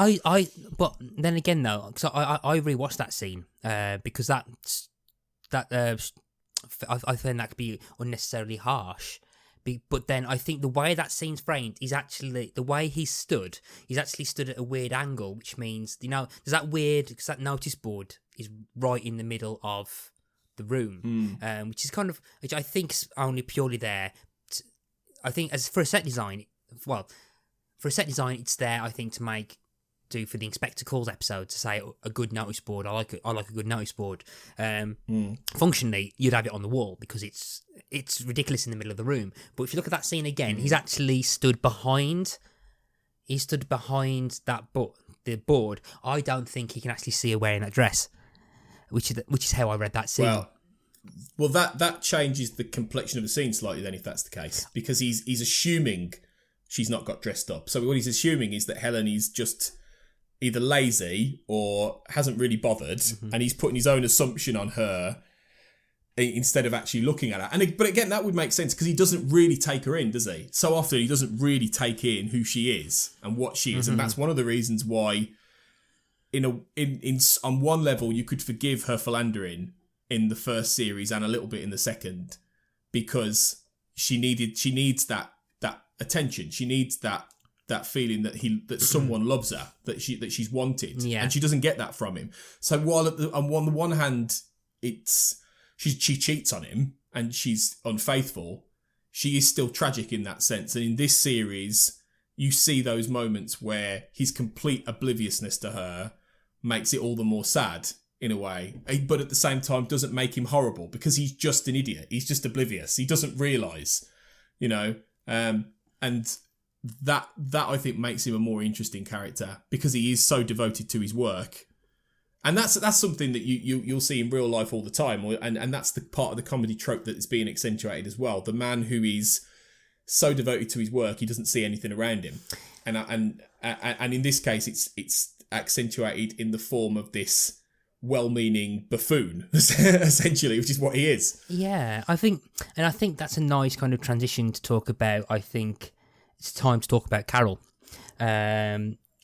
But then again, though, because I rewatched that scene because I find that could be unnecessarily harsh. But then I think the way that scene's framed is actually the way he's stood. He's actually stood at a weird angle, which means, you know, there's that weird, because that notice board is right in the middle of the room, which I think is only purely there. I think for a set design, it's there, I think, to do for the Inspector Calls episode, to say a good notice board. I like a good notice board. Functionally, you'd have it on the wall because it's ridiculous in the middle of the room. But if you look at that scene again, he's actually stood behind. He stood behind the board. I don't think he can actually see her wearing that dress, which is how I read that scene. Well, that changes the complexion of the scene slightly then, if that's the case, because he's assuming she's not got dressed up. So what he's assuming is that Helen is just either lazy or hasn't really bothered, and he's putting his own assumption on her instead of actually looking at her. But again, that would make sense because he doesn't really take her in, does he? So often he doesn't really take in who she is and what she is, and that's one of the reasons why, on one level, you could forgive her philandering in the first series and a little bit in the second, because she needs that attention. She needs that feeling that someone loves her, that she's wanted, and she doesn't get that from him. So while on the one hand, she cheats on him and she's unfaithful, she is still tragic in that sense. And in this series, you see those moments where his complete obliviousness to her makes it all the more sad, in a way, but at the same time doesn't make him horrible because he's just an idiot. He's just oblivious. He doesn't realise, you know, and that I think makes him a more interesting character because he is so devoted to his work. And that's something that you'll see in real life all the time, and that's the part of the comedy trope that's being accentuated as well. The man who is so devoted to his work, he doesn't see anything around him, and in this case, it's accentuated in the form of this well-meaning buffoon, essentially, which is what he is. Yeah, I think that's a nice kind of transition to talk about. I think it's time to talk about Carol.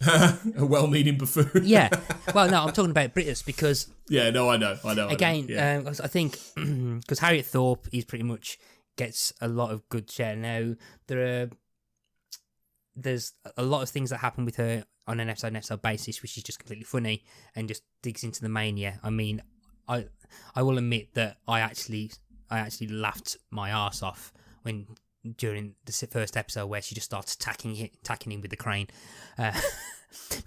A well-meaning buffoon. Yeah. Well, no, I'm talking about Brittas because... Yeah, no, I know. Again, yeah. I think because Harriet Thorpe, he's pretty much gets a lot of good share. Now, there's a lot of things that happen with her on an episode basis, which is just completely funny and just digs into the mania. I mean, I will admit that I actually laughed my arse off during the first episode where she just starts attacking him with the crane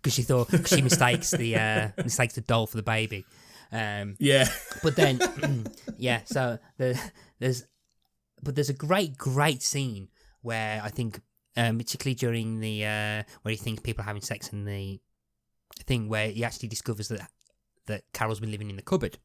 because she mistakes the doll for the baby. Yeah. But then, yeah. So there's a great scene where I think, particularly during the where he thinks people are having sex in the thing, where he actually discovers that Carol's been living in the cupboard.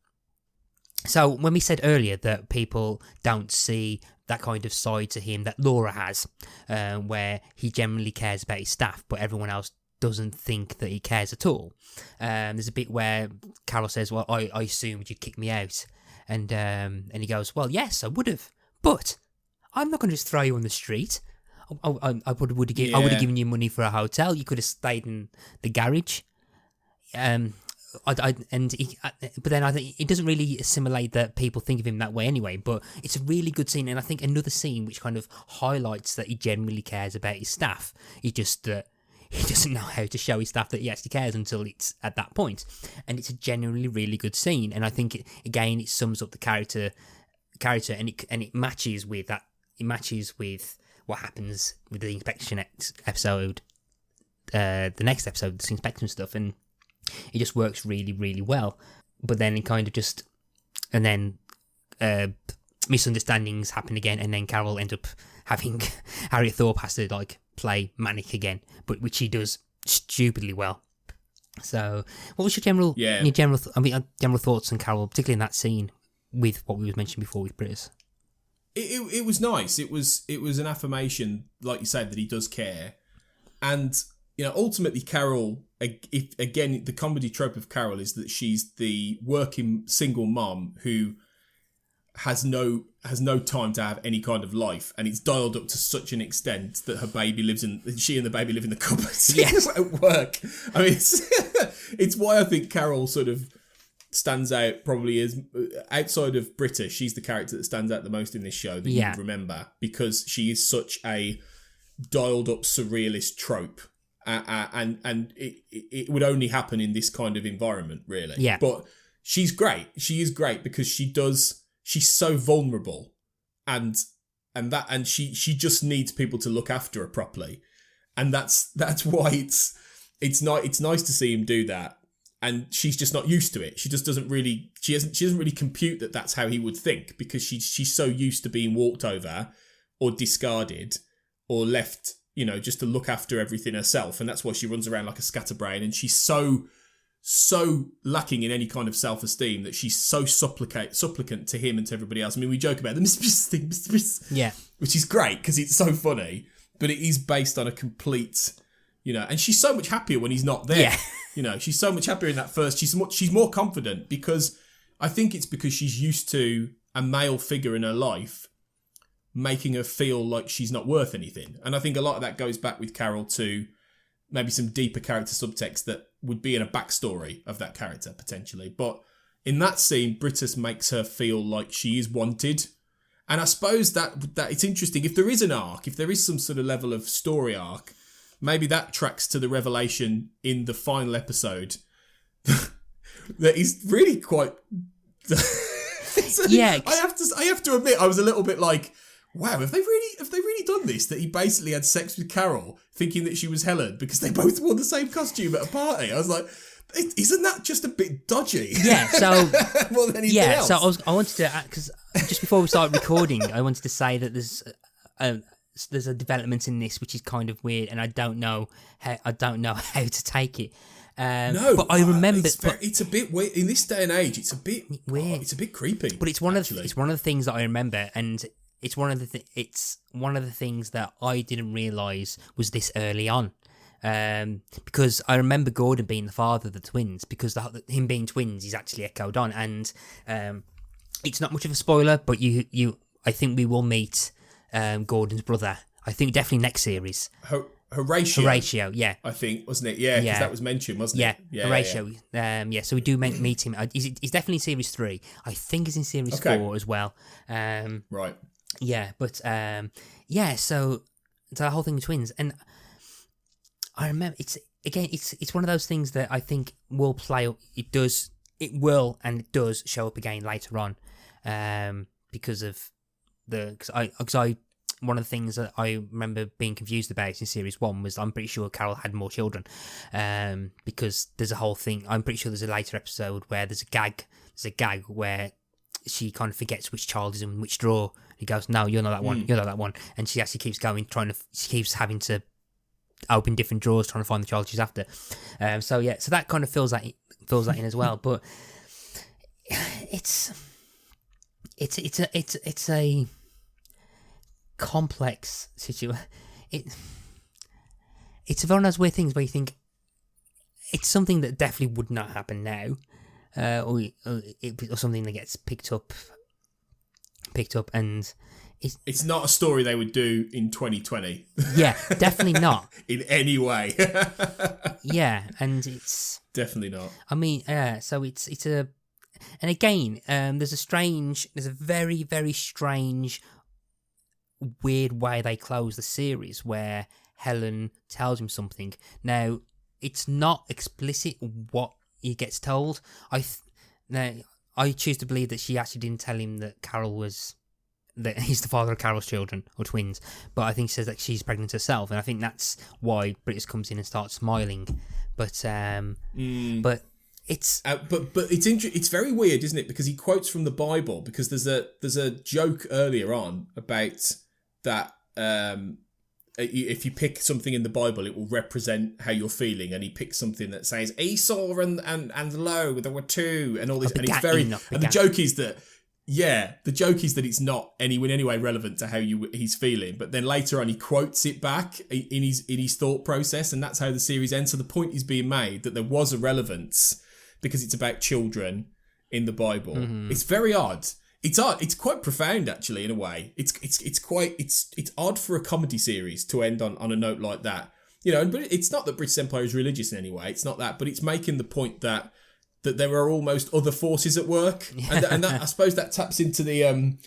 So when we said earlier that people don't see that kind of side to him that Laura has, where he generally cares about his staff, but everyone else doesn't think that he cares at all. There's a bit where Carol says, "Well, I assumed you'd kick me out," and he goes, "Well, yes, I would have, but I'm not going to just throw you on the street. I would have given you money for a hotel. You could have stayed in the garage." But then I think it doesn't really assimilate that people think of him that way anyway. But it's a really good scene, and I think another scene which kind of highlights that he generally cares about his staff. It's just that he doesn't know how to show his staff that he actually cares until it's at that point. And it's a genuinely really good scene, and I think it sums up the character, and it matches with that. It matches with what happens with the inspection episode, the next episode, this inspection stuff, and it just works really, really well. But then it kind of just... And then misunderstandings happen again, and then Carol ends up having... Harriet Thorpe has to, play Manic again, but which she does stupidly well. So, what was your general thoughts on Carol, particularly in that scene with what we mentioned before with Brittas? It was nice. It was an affirmation, like you said, that he does care. And, ultimately Carol... Again, the comedy trope of Carol is that she's the working single mom who has no time to have any kind of life, and it's dialed up to such an extent that she and the baby live in the cupboards at work. I mean, it's why I think Carol sort of stands out probably as, outside of Brittas, she's the character that stands out the most in this show that you would remember, because she is such a dialed up surrealist trope. And it would only happen in this kind of environment, really. Yeah. But she's great. She is great because she's so vulnerable, and she just needs people to look after her properly, and that's why it's nice to see him do that. And she's just not used to it. She just doesn't really compute that that's how he would think, because she's so used to being walked over or discarded or left, just to look after everything herself. And that's why she runs around like a scatterbrain. And she's so lacking in any kind of self-esteem that she's so supplicant to him and to everybody else. I mean, we joke about the Mr. thing, yeah, which is great because it's so funny, but it is based on a complete, and she's so much happier when he's not there. Yeah. She's so much happier in that first. She's more confident, because I think it's because she's used to a male figure in her life making her feel like she's not worth anything. And I think a lot of that goes back with Carol to maybe some deeper character subtext that would be in a backstory of that character, potentially. But in that scene, Brittas makes her feel like she is wanted. And I suppose that it's interesting. If there is an arc, if there is some sort of level of story arc, maybe that tracks to the revelation in the final episode that is really quite... Yeah. I have to admit, I was a little bit like, wow, have they really done this? That he basically had sex with Carol, thinking that she was Helen because they both wore the same costume at a party. I was like, Isn't that just a bit dodgy? Yeah, so more than anything else. So I wanted to, because just before we started recording, I wanted to say that there's a development in this which is kind of weird, and I don't know how to take it. No, but I remember it's a bit weird in this day and age. It's a bit weird. It's a bit creepy. But it's one of the things that I remember, and it's one of the things that I didn't realise was this early on. Because I remember Gordon being the father of the twins, because him being twins is actually echoed on, and it's not much of a spoiler, but I think we will meet Gordon's brother. I think definitely next series. Horatio, yeah. I think, wasn't it? Yeah, because that was mentioned, wasn't it? Yeah, Horatio. Yeah. So we do meet him. He's definitely in series 3. I think he's in series 4 as well. Right. Yeah, but so the whole thing with twins, and I remember it's one of those things that I think will play. It will show up again later on, because I one of the things that I remember being confused about in series 1 was I'm pretty sure Carol had more children, because there's a whole thing. I'm pretty sure there's a later episode where there's a gag where she kind of forgets which child is in which drawer. He goes, "No, you're not that one. You're not that one," and she actually keeps going, she keeps having to open different drawers trying to find the child she's after. So that kind of fills that in as well. But it's a complex situation. It's one of those weird things where you think it's something that definitely would not happen now, or something that gets picked up, and it's not a story they would do in 2020. Yeah, definitely not in any way. Yeah, and it's definitely not. I mean, so it's a, and again, there's a very, very strange, weird way they close the series where Helen tells him something. Now, it's not explicit what he gets told. I choose to believe that she actually didn't tell him that he's the father of Carol's children, or twins, but I think she says that she's pregnant herself, and I think that's why Brittas comes in and starts smiling. But it's it's very weird, isn't it? Because he quotes from the Bible, because there's a joke earlier on about that if you pick something in the Bible, it will represent how you're feeling, and he picks something that says Esau and lo, there were two, and all this, and it's very, and the joke is that it's not in any way relevant to how he's feeling, but then later on he quotes it back in his thought process, and that's how the series ends. So the point is being made that there was a relevance because it's about children in the Bible. Mm-hmm. It's very odd. It's odd. It's quite profound, actually, in a way. It's odd for a comedy series to end on a note like that. You know, but it's not that Brittas Empire is religious in any way. It's not that, but it's making the point that there are almost other forces at work, and that, I suppose that taps into the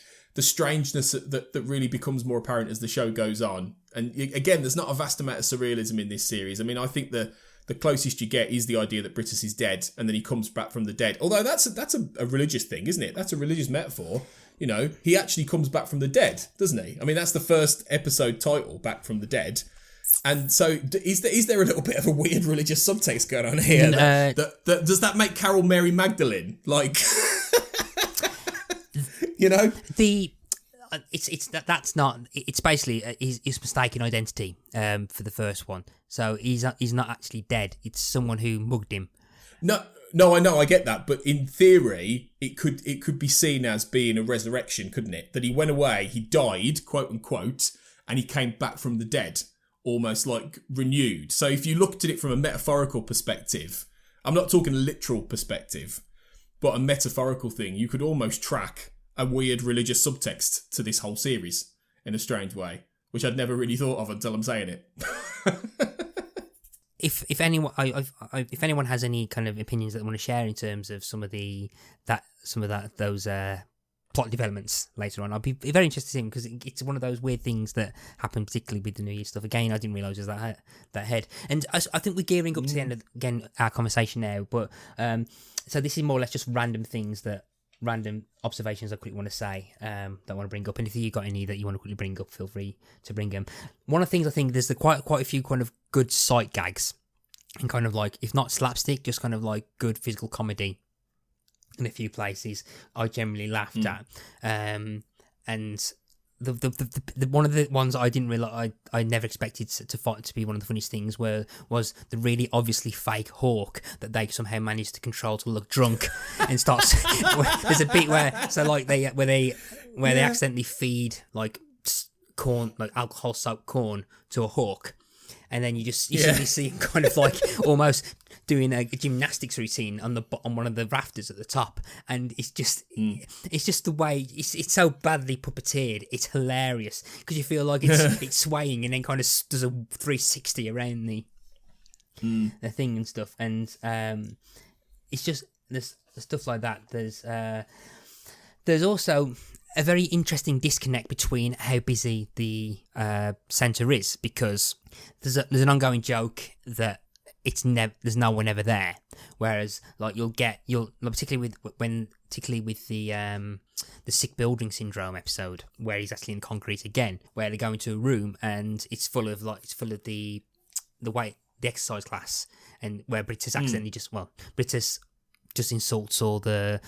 strangeness that really becomes more apparent as the show goes on. And again, there's not a vast amount of surrealism in this series. I mean, I think the closest you get is the idea that Brittas is dead and then he comes back from the dead. Although that's a religious thing, isn't it? That's a religious metaphor. You know, he actually comes back from the dead, doesn't he? I mean, that's the first episode title, Back from the Dead. And so, is there a little bit of a weird religious subtext going on here? Does that make Carol Mary Magdalene? Like, you know, that's not. It's basically his mistaken identity for the first one. So he's not actually dead. It's someone who mugged him. No, I know, I get that, but in theory, it could be seen as being a resurrection, couldn't it? That he went away, he died, quote unquote, and he came back from the dead, almost like renewed. So if you looked at it from a metaphorical perspective, I'm not talking a literal perspective, but a metaphorical thing, you could almost track a weird religious subtext to this whole series in a strange way, which I'd never really thought of until I'm saying it. If anyone has any kind of opinions that they want to share in terms of some of those plot developments later on, I'd be very interested to see them, because it's one of those weird things that happen, particularly with the New Year stuff. Again, I didn't realise it was that head. And I think we're gearing up to the end of our conversation now. But so this is more or less just random observations I quickly want to say, that I want to bring up. And if you got any that you want to quickly bring up, feel free to bring them. One of the things I think, there's quite a few kind of good sight gags and kind of like, if not slapstick, just kind of like good physical comedy in a few places I generally laughed at. And the one of the ones I didn't realize I never expected to be one of the funniest things was the really obviously fake hawk that they somehow managed to control to look drunk and starts. There's a bit where they accidentally feed like corn, like alcohol soaked corn to a hawk. And then you suddenly see him kind of like almost doing a gymnastics routine on one of the rafters at the top, and it's just the way it's so badly puppeteered. It's hilarious because you feel like it's swaying and then kind of does a 360 around the thing and stuff, and it's just there's stuff like that. There's also a very interesting disconnect between how busy the centre is, because there's an ongoing joke that there's no one ever there, whereas like you'll particularly with the sick building syndrome episode where he's actually in concrete again, where they go into a room and it's full of the exercise class, and where Brittas accidentally Brittas just insults all the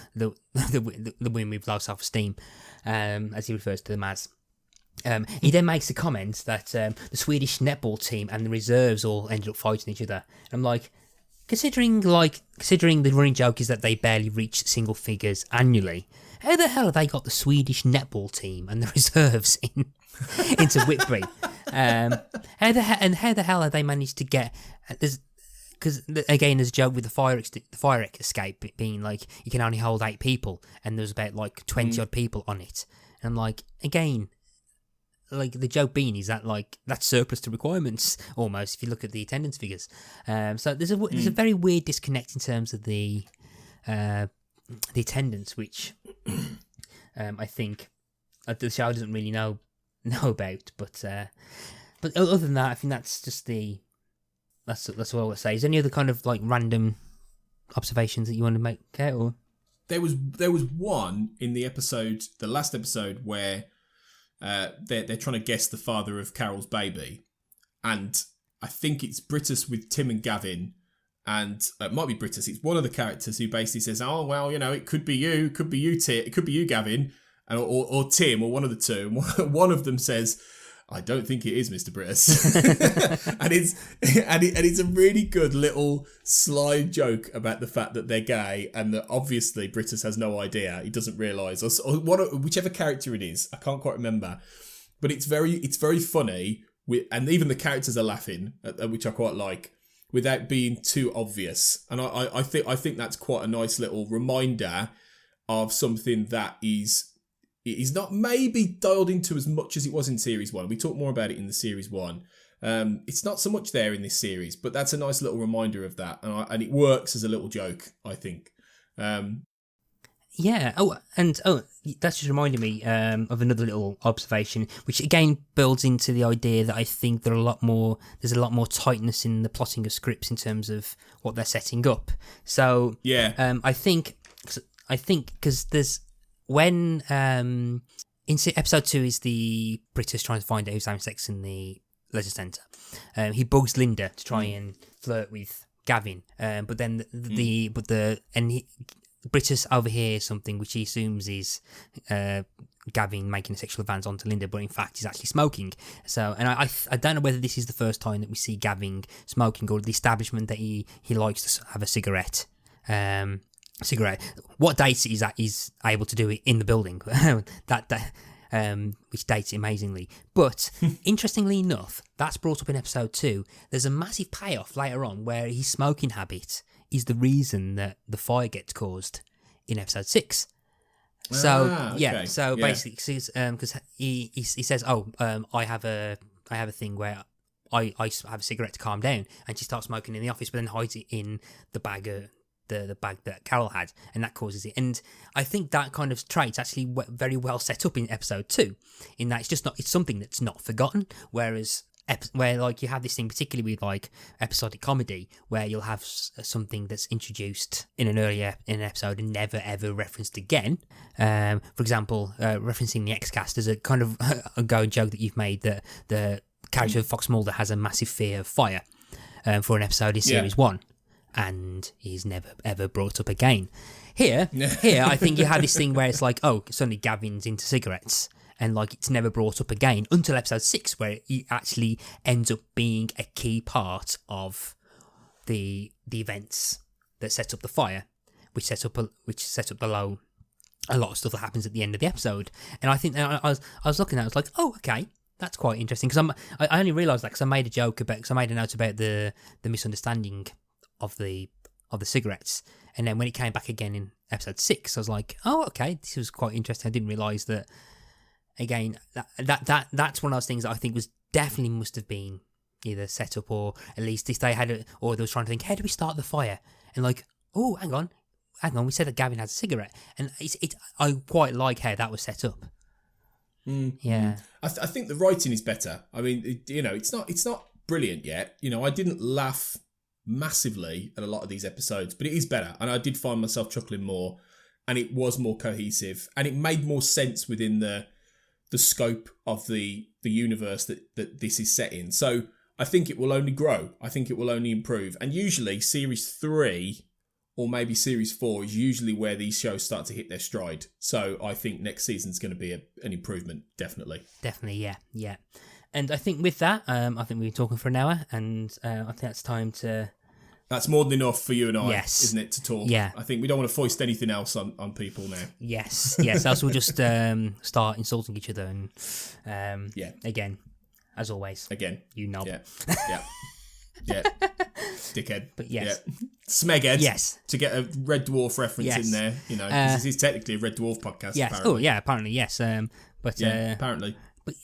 women with low self-esteem, as he refers to them as. He then makes the comment that the Swedish netball team and the reserves all ended up fighting each other. And I'm like, considering the running joke is that they barely reach single figures annually, how the hell have they got the Swedish netball team and the reserves into Whitbury? How the hell have they managed to get? Because again, there's a joke with the fire escape being like you can only hold 8 people, and there's about like 20 odd people on it. And I'm like, again, like the joke being is that like that's surplus to requirements almost if you look at the attendance figures. So there's a very weird disconnect in terms of the attendance, which I think the show doesn't really know about. But other than that, I think that's just that's what I would say. Is there any other kind of like random observations that you want to make out? Or there was one in the last episode where they're trying to guess the father of Carol's baby, and I think it's Brittas with Tim and Gavin, and it might be Brittas. It's one of the characters who basically says, "Oh well, it could be you, it could be you, Gavin, or Tim, or one of the two." And one of them says, "I don't think it is Mr. Brittas," and it's a really good little sly joke about the fact that they're gay and that obviously Brittas has no idea. He doesn't realise, or whichever character it is, I can't quite remember, but it's very funny. And even the characters are laughing, which I quite like, without being too obvious. And I think that's quite a nice little reminder of something that is not maybe dialed into as much as it was in Series 1. We talked more about it in the Series 1. It's not so much there in this series, but that's a nice little reminder of that. And it works as a little joke, I think. Yeah. That's just reminded me of another little observation, which again builds into the idea that I think there's a lot more tightness in the plotting of scripts in terms of what they're setting up. So yeah, I think because there's when in episode 2 is the Brittas trying to find out who's having sex in the leisure centre. He bugs Linda to try and flirt with Gavin, but then Brittas overhears something which he assumes is Gavin making a sexual advance onto Linda, but in fact he's actually smoking. So, and I don't know whether this is the first time that we see Gavin smoking, or the establishment that he likes to have a cigarette. What dates is that he's able to do it in the building? Which dates it amazingly. But interestingly enough, that's brought up in episode 2. There's a massive payoff later on where his smoking habit is the reason that the fire gets caused in episode 6. So okay. Basically, because he says, I have a thing where I have a cigarette to calm down, and she starts smoking in the office, but then hides it in the bag the bag that Carol had, and that causes it. And I think that kind of trait's actually very well set up in episode 2, in that it's something that's not forgotten, whereas where like you have this thing particularly with like episodic comedy where you'll have something that's introduced in an episode and never ever referenced again. For example, referencing the X-Cast, there's a kind of ongoing joke that you've made that the character of Fox Mulder has a massive fear of fire. for an episode in series 1, and he's never ever brought up again. Here, I think you have this thing where it's like, oh, suddenly Gavin's into cigarettes, and like it's never brought up again until episode 6, where he actually ends up being a key part of the events that set up the fire, which set up below a lot of stuff that happens at the end of the episode. And I think I was looking at it, I was like, oh, okay, that's quite interesting, because I only realised that because I made a note about the misunderstanding of the cigarettes, and then when it came back again in episode 6, I was like, oh, okay, this was quite interesting. I didn't realise that. Again, that's one of those things that I think was definitely must have been either set up, or at least if they had it, or they was trying to think, how do we start the fire? And like, oh, hang on, we said that Gavin has a cigarette, and I quite like how that was set up. Yeah, I think the writing is better. I mean, it's not brilliant yet. I didn't laugh massively at a lot of these episodes, but it is better, and I did find myself chuckling more, and it was more cohesive, and it made more sense within the scope of the universe that this is set in. So I think it will only grow. I think it will only improve. And usually series 3 or maybe series 4 is usually where these shows start to hit their stride. So I think next season's going to be an improvement, definitely. Definitely, yeah. And I think with that, I think we've been talking for an hour, and I think it's time to... That's more than enough for you and I, yes. Isn't it, to talk? Yeah. I think we don't want to foist anything else on people now. Yes, else we'll just start insulting each other, and again, as always. Again. You knob. Yeah. Dickhead. But yes. Yeah. Smeghead. Yes. To get a Red Dwarf reference in there, because this is technically a Red Dwarf podcast, yes. apparently. Oh, yeah, apparently, yes. Apparently.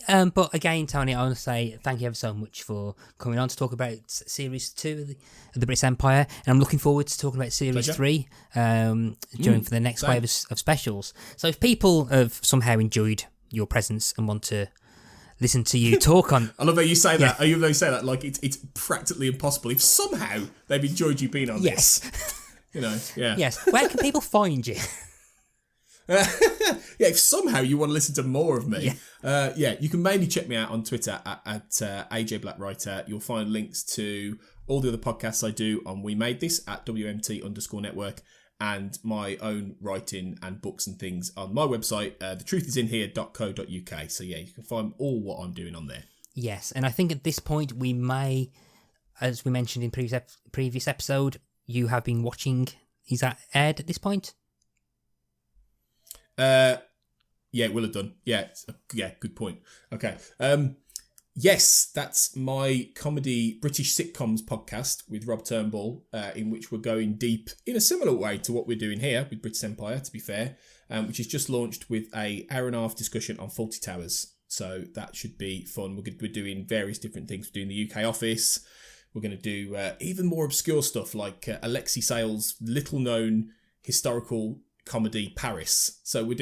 But again, Tony, I want to say thank you ever so much for coming on to talk about Series 2 of the Brittas Empire, and I'm looking forward to talking about Series 3 during for the next wave of specials. So if people have somehow enjoyed your presence and want to listen to you talk on... I love how you say that. I love how you say that like it's practically impossible. If somehow they've enjoyed you being on this. Yes. Where can people find you? If somehow you want to listen to more of me, you can mainly check me out on Twitter at AJ Blackwriter. You'll find links to all the other podcasts I do on We Made This at WMT_network, and my own writing and books and things on my website, thetruthisinhere.co.uk. So you can find all what I'm doing on there. Yes, and I think at this point we may, as we mentioned in previous episode, you have been watching. Is that aired at this point? It will have done. Yeah, good point. Okay. Yes, that's my comedy British sitcoms podcast with Rob Turnbull, in which we're going deep in a similar way to what we're doing here with Brittas Empire, to be fair, which is just launched with a hour and a half discussion on Fawlty Towers. So that should be fun. We're doing various different things. We're doing the UK office. We're going to do even more obscure stuff like Alexei Sayle's little-known historical comedy Paris. So we're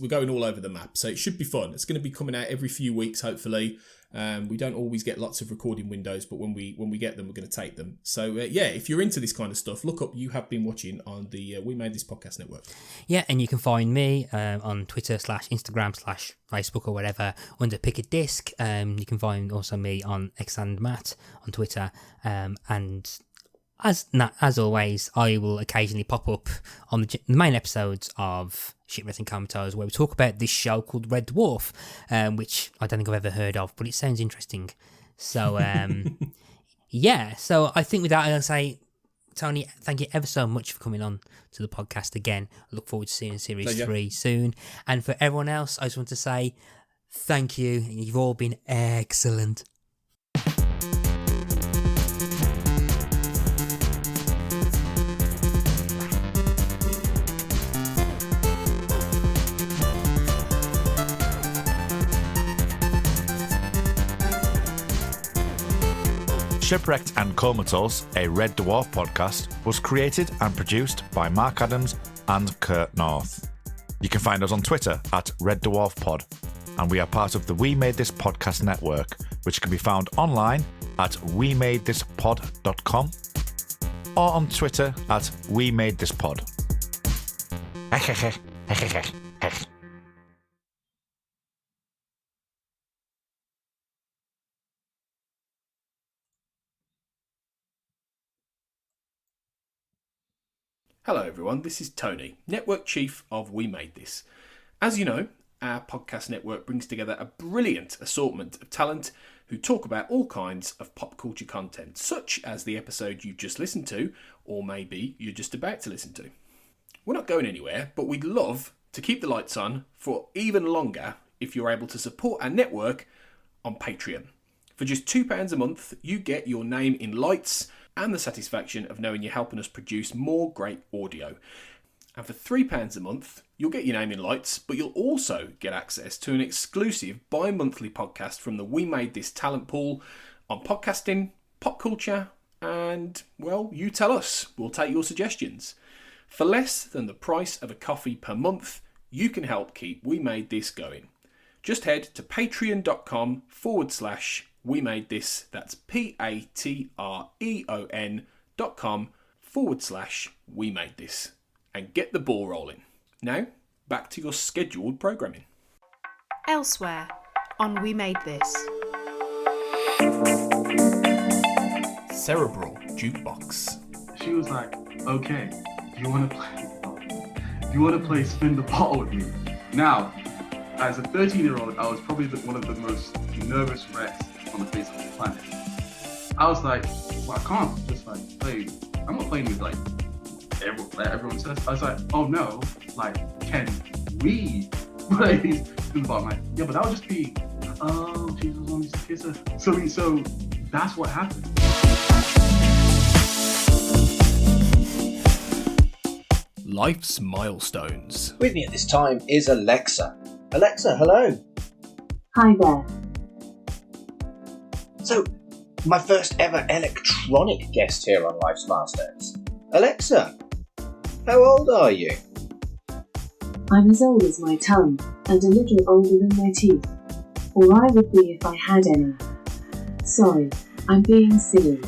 going all over the map. So it should be fun. It's going to be coming out every few weeks, hopefully. We don't always get lots of recording windows, but when we get them, we're going to take them. So if you're into this kind of stuff, look up You Have Been Watching on the We Made This podcast network. Yeah, and you can find me on Twitter /Instagram/Facebook or whatever under Pick a Disc. You can find also me on XandMatt on Twitter, and as always, I will occasionally pop up on the main episodes of Shipwrecked Comatose, where we talk about this show called Red Dwarf, which I don't think I've ever heard of, but it sounds interesting. So, so I think with that, I'm going to say, Tony, thank you ever so much for coming on to the podcast again. I look forward to seeing Series 3 soon. And for everyone else, I just want to say thank you. You've all been excellent. Shipwrecked and Comatose, a Red Dwarf podcast, was created and produced by Mark Adams and Kurt North. You can find us on Twitter at Red Dwarf Pod, and we are part of the We Made This podcast network, which can be found online at wemadethispod.com or on Twitter at We Made This Pod. Hello everyone, this is Tony, Network Chief of We Made This. As you know, our podcast network brings together a brilliant assortment of talent who talk about all kinds of pop culture content, such as the episode you just listened to, or maybe you're just about to listen to. We're not going anywhere, but we'd love to keep the lights on for even longer if you're able to support our network on Patreon. For just £2 a month, you get your name in lights and the satisfaction of knowing you're helping us produce more great audio. And for £3 a month, you'll get your name in lights, but you'll also get access to an exclusive bi-monthly podcast from the We Made This talent pool on podcasting, pop culture, and, well, you tell us. We'll take your suggestions. For less than the price of a coffee per month, you can help keep We Made This going. Just head to patreon.com/We Made This. That's patreon.com/We Made This. And get the ball rolling. Now, back to your scheduled programming. Elsewhere on We Made This. Cerebral Jukebox. She was like, okay, do you want to play spin the bottle with me? Now, as a 13-year-old, I was probably one of the most nervous wrecks on the face of the planet. I was like, well, I can't just play. I'm not playing with everyone says. I was like, oh no, can we play spin the bottle? I'm like, yeah, but that would just be, oh, Jesus wants to kiss her. So that's what happened. Life's milestones. With me at this time is Alexa. Alexa, hello. Hi there. So, my first ever electronic guest here on Life's Milestones. Alexa, how old are you? I'm as old as my tongue, and a little older than my teeth. Or I would be if I had any. Sorry, I'm being silly.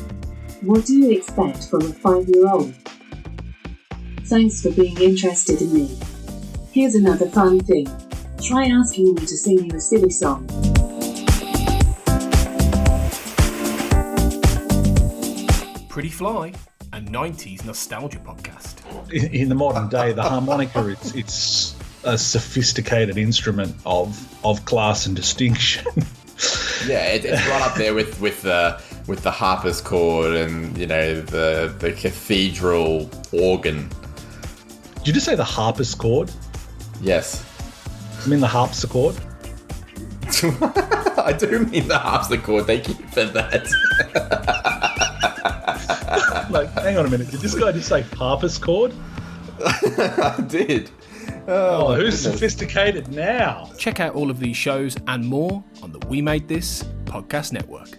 What do you expect from a 5-year-old? Thanks for being interested in me. Here's another fun thing. Try asking me to sing you a silly song. Pretty Fly, a 90s nostalgia podcast. In the modern day, the harmonica, it's a sophisticated instrument of class and distinction. Yeah, it's right up there with the harpers chord and the cathedral organ. Did you just say the harpers chord? Yes. I mean the harpsichord. I do mean the harpsichord. Thank you for that. Hang on a minute. Did this guy just say harpers chord? I did. Oh, who's sophisticated now? Check out all of these shows and more on the We Made This podcast network.